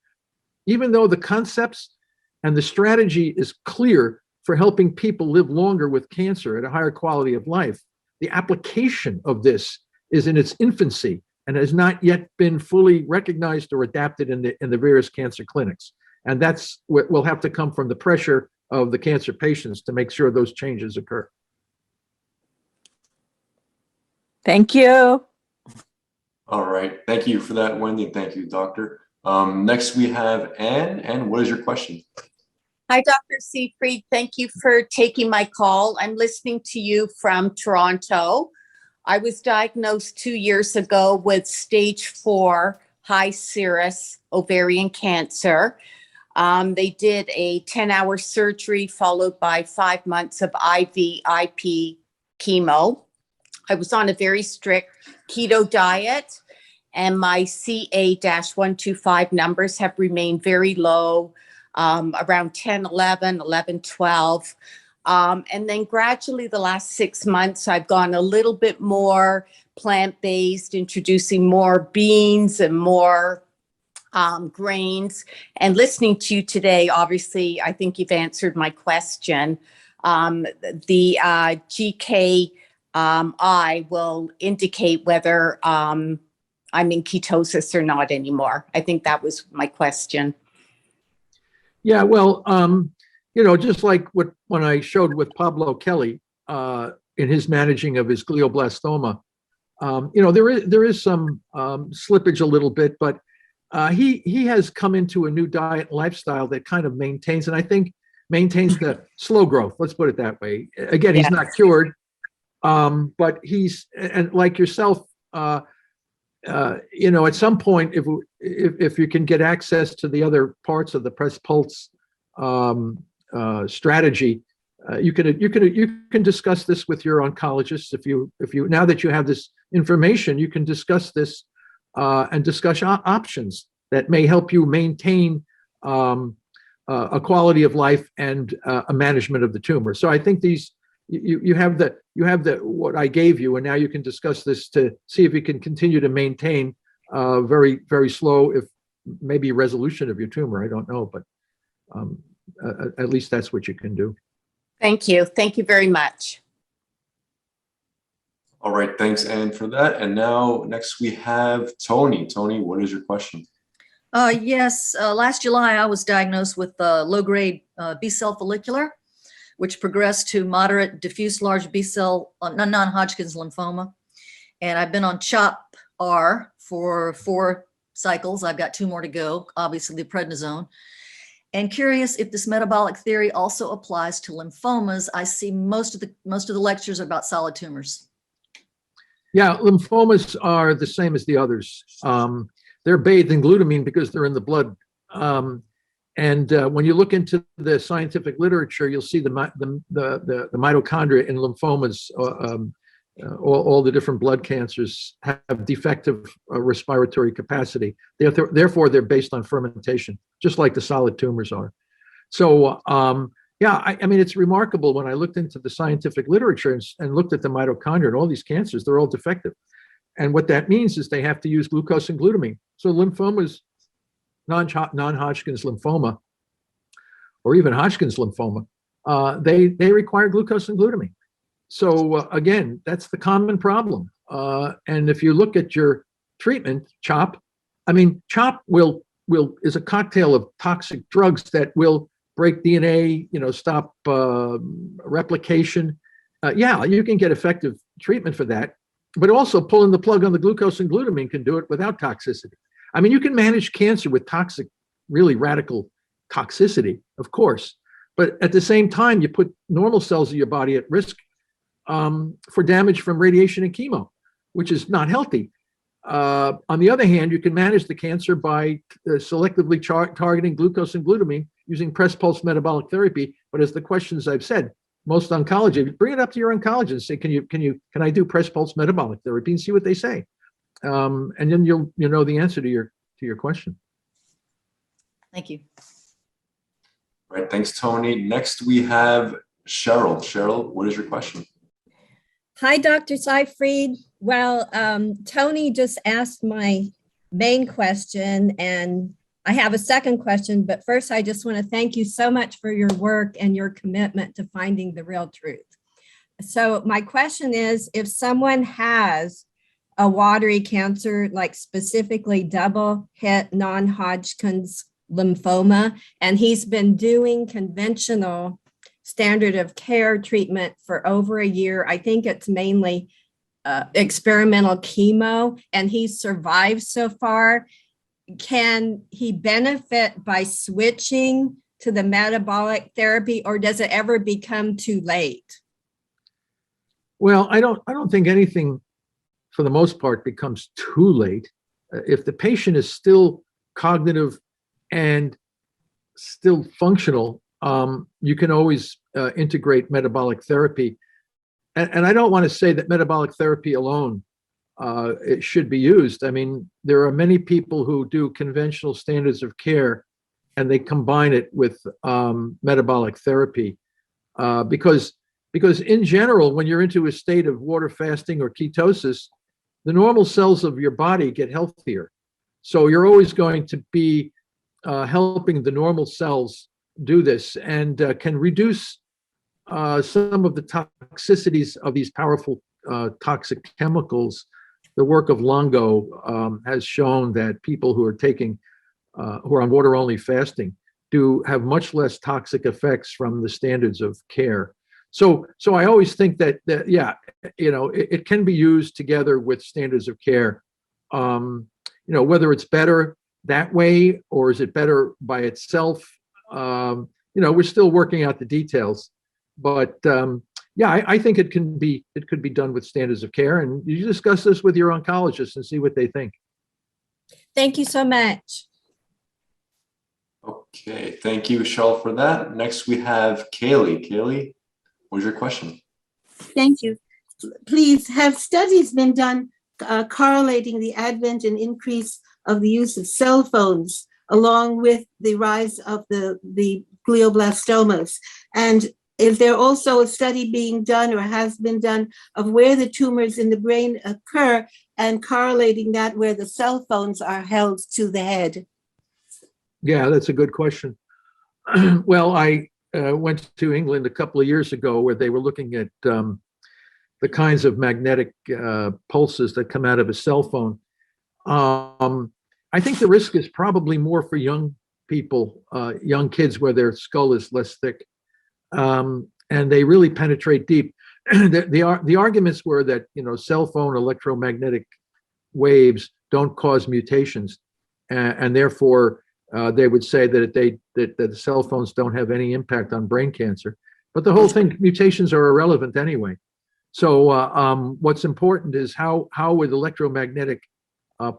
Even though the concepts and the strategy is clear for helping people live longer with cancer at a higher quality of life, the application of this is in its infancy and has not yet been fully recognized or adapted in the various cancer clinics. And that's what will have to come from the pressure of the cancer patients to make sure those changes occur. Thank you. All right. Thank you for that, Wendy. Thank you, Doctor. Next, we have Anne. Anne, what is your question? Hi, Dr. Seyfried. Thank you for taking my call. I'm listening to you from Toronto. I was diagnosed 2 years ago with stage 4 high serous ovarian cancer. They did a 10-hour surgery followed by 5 months of IV/IP chemo. I was on a very strict keto diet, and my CA-125 numbers have remained very low, around 10, 11, 11, 12. And then gradually the last 6 months, I've gone a little bit more plant-based, introducing more beans and more grains. And listening to you today, obviously, I think you've answered my question. The GKI will indicate whether I'm in ketosis or not anymore. I think that was my question. Yeah, well, just like when I showed with Pablo Kelly in his managing of his glioblastoma, there is some slippage a little bit, but he has come into a new diet and lifestyle that kind of maintains, and I think maintains the slow growth. Let's put it that way. Again, he's not cured, but he's, and like yourself, at some point, if you can get access to the other parts of the press pulse strategy, you can discuss this with your oncologist. If you now that you have this information, you can discuss this and discuss options that may help you maintain a quality of life and a management of the tumor. So I think you have the what I gave you, and now you can discuss this to see if you can continue to maintain very, very slow, if maybe resolution of your tumor. I don't know, but at least that's what you can do. Thank you. Thank you very much. All right. Thanks, Anne, for that. And now next we have Tony. Tony, what is your question? Yes, last July I was diagnosed with low-grade B-cell follicular, which progressed to moderate diffuse large B-cell non-Hodgkin's lymphoma. And I've been on CHOP-R for 4 cycles. I've got 2 more to go, obviously the prednisone. And curious if this metabolic theory also applies to lymphomas. I see most of the lectures are about solid tumors. Yeah, lymphomas are the same as the others. They're bathed in glutamine because they're in the blood. And when you look into the scientific literature, you'll see the mitochondria in lymphomas. All the different blood cancers have defective respiratory capacity. Therefore, they're based on fermentation, just like the solid tumors are. So, yeah, I mean, it's remarkable when I looked into the scientific literature and looked at the mitochondria and all these cancers, they're all defective. And what that means is they have to use glucose and glutamine. So lymphomas, non-Hodgkin's lymphoma, or even Hodgkin's lymphoma, they require glucose and glutamine. So again, that's the common problem. And if you look at your treatment, CHOP, I mean, CHOP is a cocktail of toxic drugs that will break DNA, stop replication. Yeah, you can get effective treatment for that, but also pulling the plug on the glucose and glutamine can do it without toxicity. I mean, you can manage cancer with toxic, really radical toxicity, of course, but at the same time, you put normal cells of your body at risk for damage from radiation and chemo, which is not healthy. On the other hand, you can manage the cancer by selectively targeting glucose and glutamine using press pulse metabolic therapy. But as the questions I've said, most oncology, bring it up to your oncologist and say, can I do press pulse metabolic therapy, and see what they say. And then you'll know the answer to your question. Thank you. All right, thanks, Tony. Next, we have Cheryl. Cheryl, what is your question? Hi, Dr. Seyfried. Well, Tony just asked my main question, and I have a second question, but first I just want to thank you so much for your work and your commitment to finding the real truth. So my question is, if someone has a watery cancer, like specifically double hit non-Hodgkin's lymphoma, and he's been doing conventional standard of care treatment for over a year. I think it's mainly experimental chemo, and he's survived so far. Can he benefit by switching to the metabolic therapy, or does it ever become too late? Well, I don't think anything, for the most part, becomes too late. If the patient is still cognitive and still functional, you can always integrate metabolic therapy. And I don't want to say that metabolic therapy alone it should be used. I mean, there are many people who do conventional standards of care and they combine it with metabolic therapy because in general, when you're into a state of water fasting or ketosis, the normal cells of your body get healthier. So you're always going to be helping the normal cells do this, and can reduce some of the toxicities of these powerful toxic chemicals. The work of Longo has shown that people who are who are on water-only fasting do have much less toxic effects from the standards of care. So I always think that yeah, it can be used together with standards of care. Whether it's better that way or is it better by itself, we're still working out the details. But yeah, I think it could be done with standards of care, and you discuss this with your oncologist and see what they think. Thank you so much. Okay, thank you, Cheryl, for that. Next, we have Kaylee. Kaylee, what's your question? Thank you. Please, have studies been done correlating the advent and increase of the use of cell phones along with the rise of the glioblastomas? And is there also a study being done or has been done of where the tumors in the brain occur and correlating that where the cell phones are held to the head? Yeah, that's a good question. Well, I went to England a couple of years ago where they were looking at the kinds of magnetic pulses that come out of a cell phone. I think the risk is probably more for young people, young kids where their skull is less thick, and they really penetrate deep. The arguments were that, cell phone electromagnetic waves don't cause mutations, and therefore they would say that the cell phones don't have any impact on brain cancer. But the whole thing, mutations are irrelevant anyway. So what's important is how would electromagnetic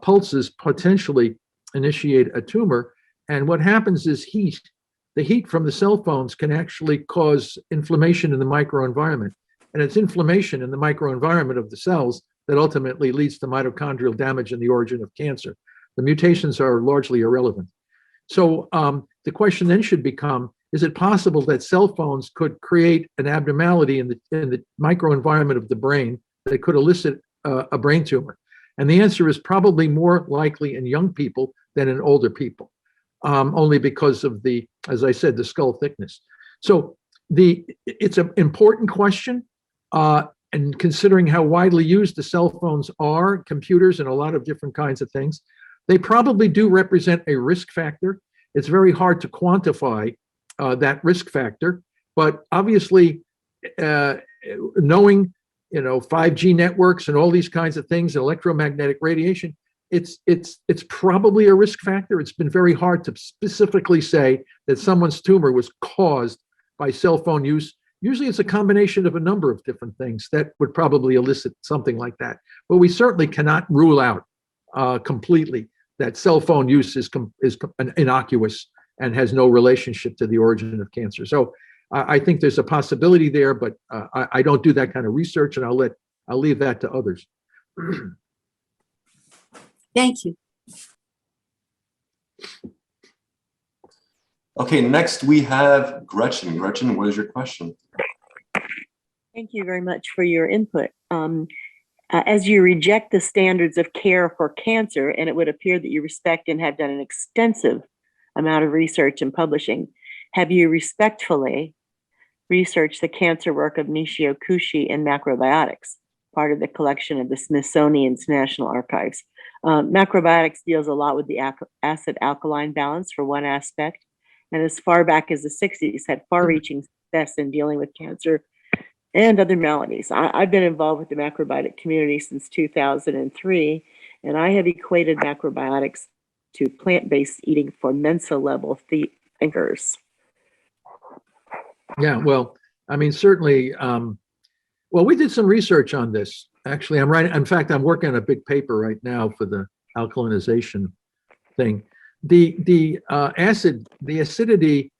pulses potentially initiate a tumor. And what happens is the heat from the cell phones can actually cause inflammation in the microenvironment. And it's inflammation in the microenvironment of the cells that ultimately leads to mitochondrial damage and the origin of cancer. The mutations are largely irrelevant. So the question then should become, is it possible that cell phones could create an abnormality in the microenvironment of the brain that could elicit a brain tumor? And the answer is probably more likely in young people than in older people, only because of as I said, the skull thickness. So it's an important question, and considering how widely used the cell phones are, computers, and a lot of different kinds of things, they probably do represent a risk factor. It's very hard to quantify that risk factor, but obviously, knowing 5G networks and all these kinds of things, electromagnetic radiation, it's probably a risk factor. It's been very hard to specifically say that someone's tumor was caused by cell phone use. Usually it's a combination of a number of different things that would probably elicit something like that. But we certainly cannot rule out completely that cell phone use is innocuous and has no relationship to the origin of cancer. So I think there's a possibility there, but I don't do that kind of research, and I'll leave that to others. Thank you. Okay, next we have Gretchen. Gretchen, what is your question? Thank you very much for your input. As you reject the standards of care for cancer, and it would appear that you respect and have done an extensive amount of research and publishing, have you respectfully researched the cancer work of Nishio Kushi in macrobiotics, part of the collection of the Smithsonian's National Archives? Macrobiotics deals a lot with the acid-alkaline balance for one aspect, and as far back as the 60s had far-reaching success in dealing with cancer and other maladies. I've been involved with the macrobiotic community since 2003, and I have equated macrobiotics to plant-based eating for Mensa-level thinkers. Yeah, well, I mean, certainly, well, we did some research on this. Actually, in fact, I'm working on a big paper right now for the alkalinization thing. The acidity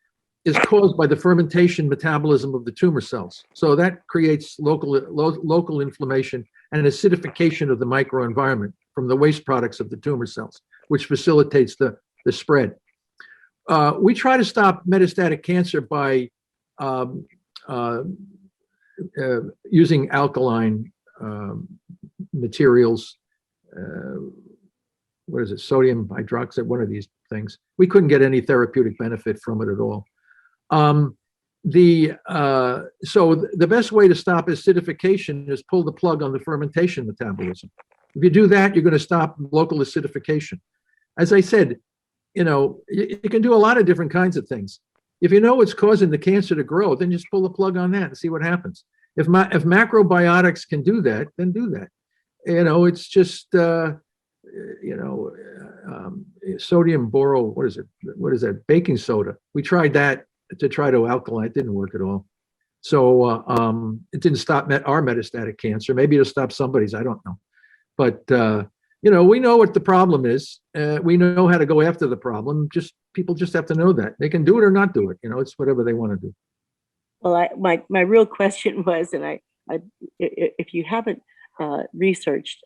is caused by the fermentation metabolism of the tumor cells. So that creates local inflammation and acidification of the microenvironment from the waste products of the tumor cells, which facilitates the spread. We try to stop metastatic cancer by using alkaline materials. What is it? Sodium hydroxide, one of these things. We couldn't get any therapeutic benefit from it at all. So the best way to stop acidification is pull the plug on the fermentation metabolism. If you do that, you're going to stop local acidification. As I said, you can do a lot of different kinds of things. If you know what's causing the cancer to grow, then just pull the plug on that and see what happens. If macrobiotics can do that, then do that. It's just sodium boro. What is it? What is that? Baking soda. We tried that to try to alkaline. It didn't work at all. So it didn't stop our metastatic cancer. Maybe it'll stop somebody's. I don't know. But we know what the problem is. We know how to go after the problem. People just have to know that they can do it or not do it. It's whatever they want to do. Well, my real question was, and if you haven't researched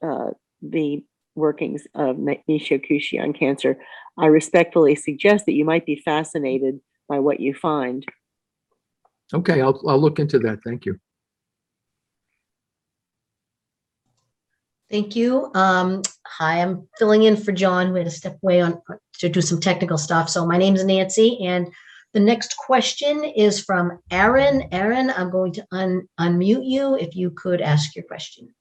the workings of Nishio Kushi on cancer, I respectfully suggest that you might be fascinated by what you find. Okay, I'll look into that. Thank you. Thank you. Hi, I'm filling in for John. We had to step away to do some technical stuff. So my name is Nancy, and the next question is from Aaron. Aaron, I'm going to unmute you if you could ask your question.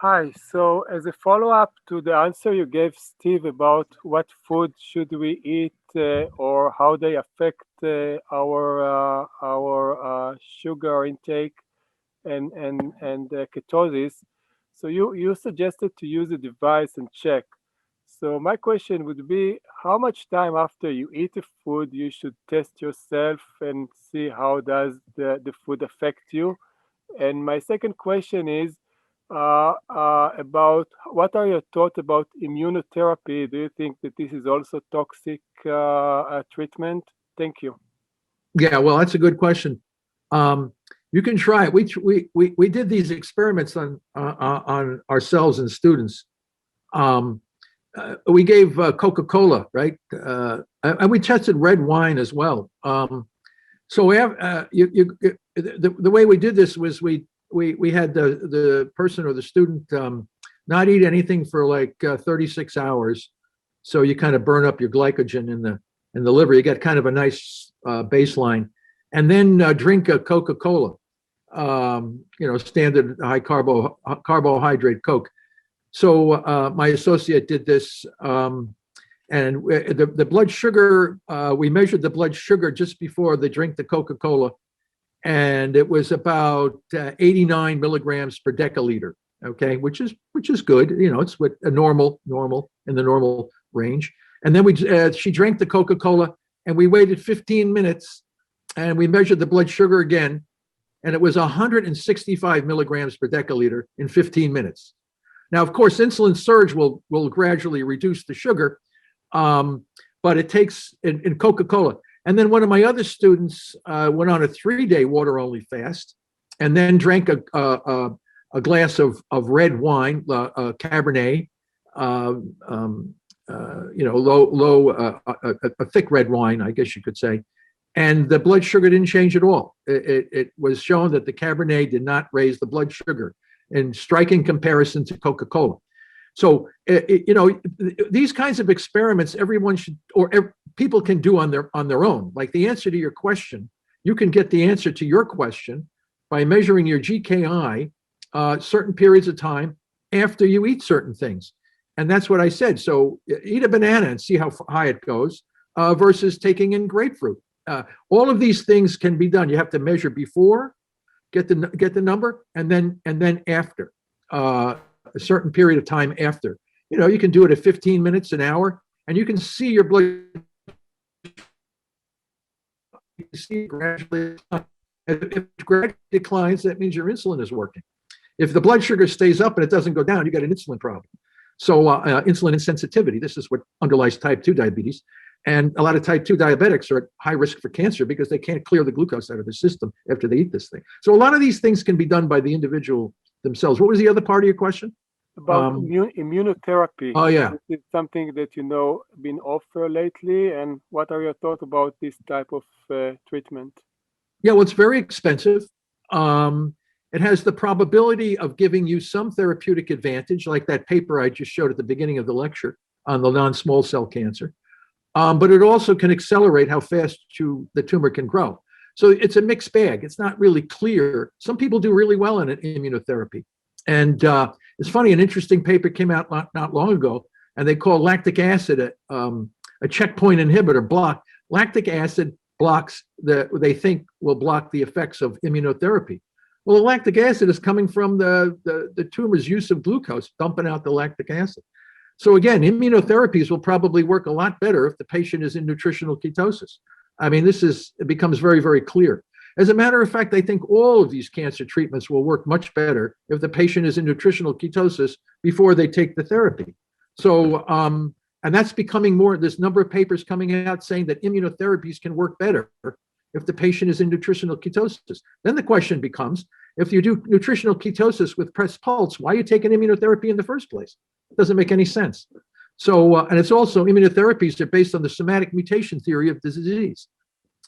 Hi. So as a follow-up to the answer you gave Steve about what food should we eat or how they affect our sugar intake and ketosis. So you suggested to use a device and check. So my question would be, how much time after you eat a food you should test yourself and see how does the food affect you? And my second question is about what are your thoughts about immunotherapy? Do you think that this is also toxic treatment? Thank you. Yeah, well, that's a good question. You can try it. We did these experiments on ourselves and students. We gave Coca-Cola, right? And we tested red wine as well. So we have the way we did this was we had the person or the student not eat anything for like 36 hours. So you kind of burn up your glycogen in the liver. You get kind of a nice baseline, and then drink a Coca-Cola, standard high carbohydrate Coke. So my associate did this, and the blood sugar, we measured the blood sugar just before they drink the Coca-Cola, and it was about 89 milligrams per deciliter. Okay, which is good. It's what a normal in the normal range. And then she drank the Coca-Cola, and we waited 15 minutes, and we measured the blood sugar again, and it was 165 milligrams per deciliter in 15 minutes. Now, of course, insulin surge will gradually reduce the sugar, but it takes in Coca-Cola. And then one of my other students went on a 3-day water-only fast, and then drank a glass of red wine, Cabernet, a thick red wine, I guess you could say. And the blood sugar didn't change at all. It was shown that the Cabernet did not raise the blood sugar, in striking comparison to Coca-Cola. So, these kinds of experiments, everyone should, people can do on their own. Like the answer to your question, you can get the answer to your question by measuring your GKI certain periods of time after you eat certain things. And that's what I said. So eat a banana and see how high it goes versus taking in grapefruit. All of these things can be done. You have to measure before, get the number, and then after a certain period of time after. You can do it at 15 minutes, an hour, and you can see your blood. You see it gradually. If it gradually declines, that means your insulin is working. If the blood sugar stays up and it doesn't go down, you got an insulin problem. So insulin insensitivity, this is what underlies type 2 diabetes. And a lot of type 2 diabetics are at high risk for cancer because they can't clear the glucose out of their system after they eat this thing. So a lot of these things can be done by the individual themselves. What was the other part of your question? About immunotherapy. Oh, yeah. This is something that been offered lately. And what are your thoughts about this type of treatment? Yeah, well, it's very expensive. It has the probability of giving you some therapeutic advantage, like that paper I just showed at the beginning of the lecture on the non-small cell cancer. But it also can accelerate how fast the tumor can grow. So it's a mixed bag. It's not really clear. Some people do really well in immunotherapy. And it's funny, an interesting paper came out not long ago, and they call lactic acid a checkpoint inhibitor block. Lactic acid blocks they think will block the effects of immunotherapy. Well, the lactic acid is coming from the tumor's use of glucose, dumping out the lactic acid. So again, immunotherapies will probably work a lot better if the patient is in nutritional ketosis. I mean, it becomes very, very clear. As a matter of fact, I think all of these cancer treatments will work much better if the patient is in nutritional ketosis before they take the therapy. So, and that's becoming more, there's a number of papers coming out saying that immunotherapies can work better if the patient is in nutritional ketosis. Then the question becomes, if you do nutritional ketosis with pressed pulse, why are you taking immunotherapy in the first place? It doesn't make any sense. So, and it's also, immunotherapies are based on the somatic mutation theory of the disease.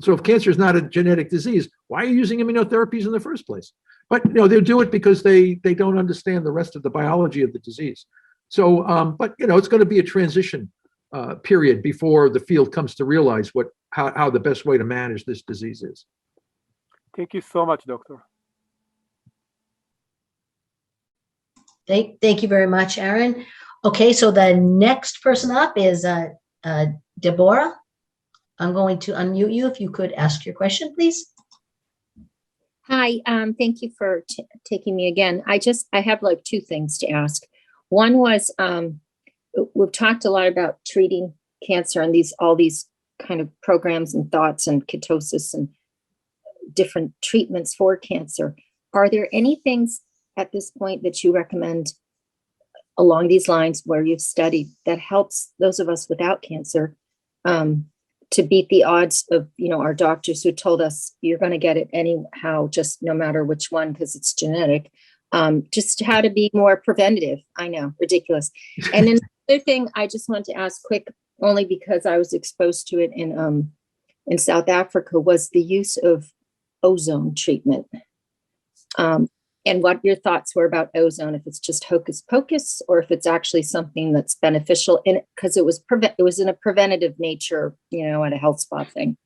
So if cancer is not a genetic disease, why are you using immunotherapies in the first place? But they'll do it because they don't understand the rest of the biology of the disease. So, but it's going to be a transition period before the field comes to realize how the best way to manage this disease is. Thank you so much, Doctor. Thank you very much, Aaron. Okay, so the next person up is Deborah. I'm going to unmute you. If you could ask your question, please. Hi, thank you for taking me again. I have like two things to ask. One was, we've talked a lot about treating cancer and all these kind of programs and thoughts and ketosis and different treatments for cancer. Are there any things at this point that you recommend along these lines where you've studied that helps those of us without cancer to beat the odds of, our doctors who told us you're going to get it anyhow, just no matter which one, because it's genetic, just how to be more preventative. I know, ridiculous. And then the other thing I just want to ask quick, only because I was exposed to it in South Africa, was the use of ozone treatment. And what your thoughts were about ozone, if it's just hocus pocus or if it's actually something that's beneficial in it, because it was in a preventative nature, at a health spa thing.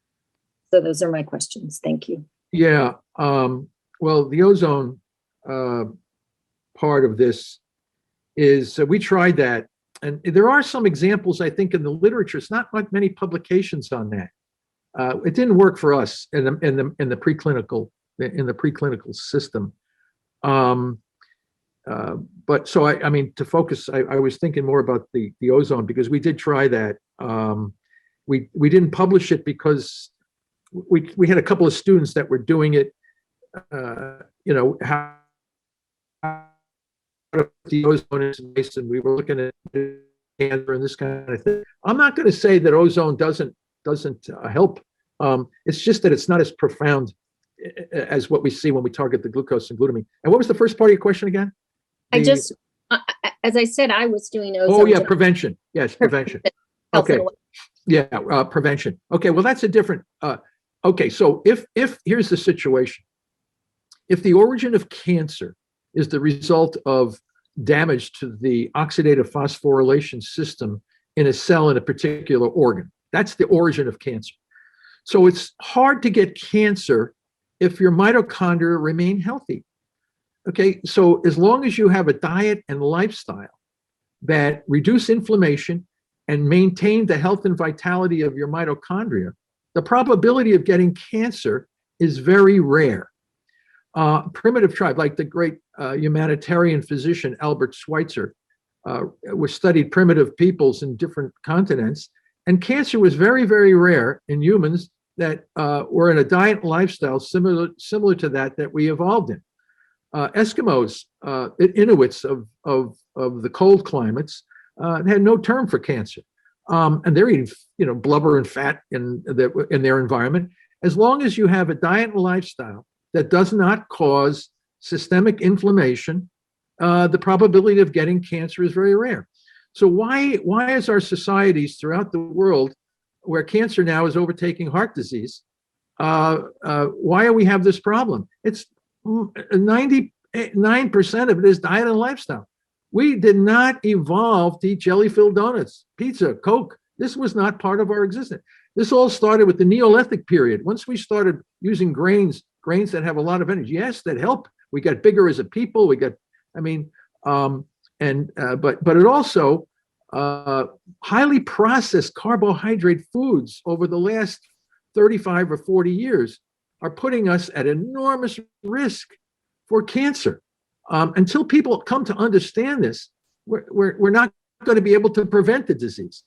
So those are my questions. Thank you. Yeah. Well, the ozone part of this is we tried that, and there are some examples, I think, in the literature. It's not like many publications on that. It didn't work for us in the preclinical system. But so I mean, to focus, I was thinking more about the ozone, because we did try that. We didn't publish it because we had a couple of students that were doing it. How the ozone is nice, and we were looking at cancer and this kind of thing. I'm not going to say that ozone doesn't help. It's just that it's not as profound as what we see when we target the glucose and glutamine. And what was the first part of your question again? As I said, I was doing ozone. Oh yeah, prevention. Yes, prevention. Okay. Yeah, prevention. Okay, well that's a different. Okay, so if here's the situation. If the origin of cancer is the result of damage to the oxidative phosphorylation system in a cell in a particular organ, that's the origin of cancer. So it's hard to get cancer if your mitochondria remain healthy. Okay, so as long as you have a diet and lifestyle that reduce inflammation and maintain the health and vitality of your mitochondria, the probability of getting cancer is very rare. Primitive tribe, like the great humanitarian physician Albert Schweitzer, studied primitive peoples in different continents, and cancer was very, very rare in humans that were in a diet and lifestyle similar to that we evolved in. Eskimos, Inuits of the cold climates, had no term for cancer, and they're eating blubber and fat in their environment. As long as you have a diet and lifestyle that does not cause systemic inflammation, the probability of getting cancer is very rare. So why is our societies throughout the world, where cancer now is overtaking heart disease, why do we have this problem? It's 99% of it is diet and lifestyle. We did not evolve to eat jelly-filled donuts, pizza, Coke. This was not part of our existence. This all started with the Neolithic period. Once we started using grains that have a lot of energy, yes, that help. We got bigger as a people. But it also highly processed carbohydrate foods over the last 35 or 40 years are putting us at enormous risk for cancer. Until people come to understand this, we're not going to be able to prevent the disease.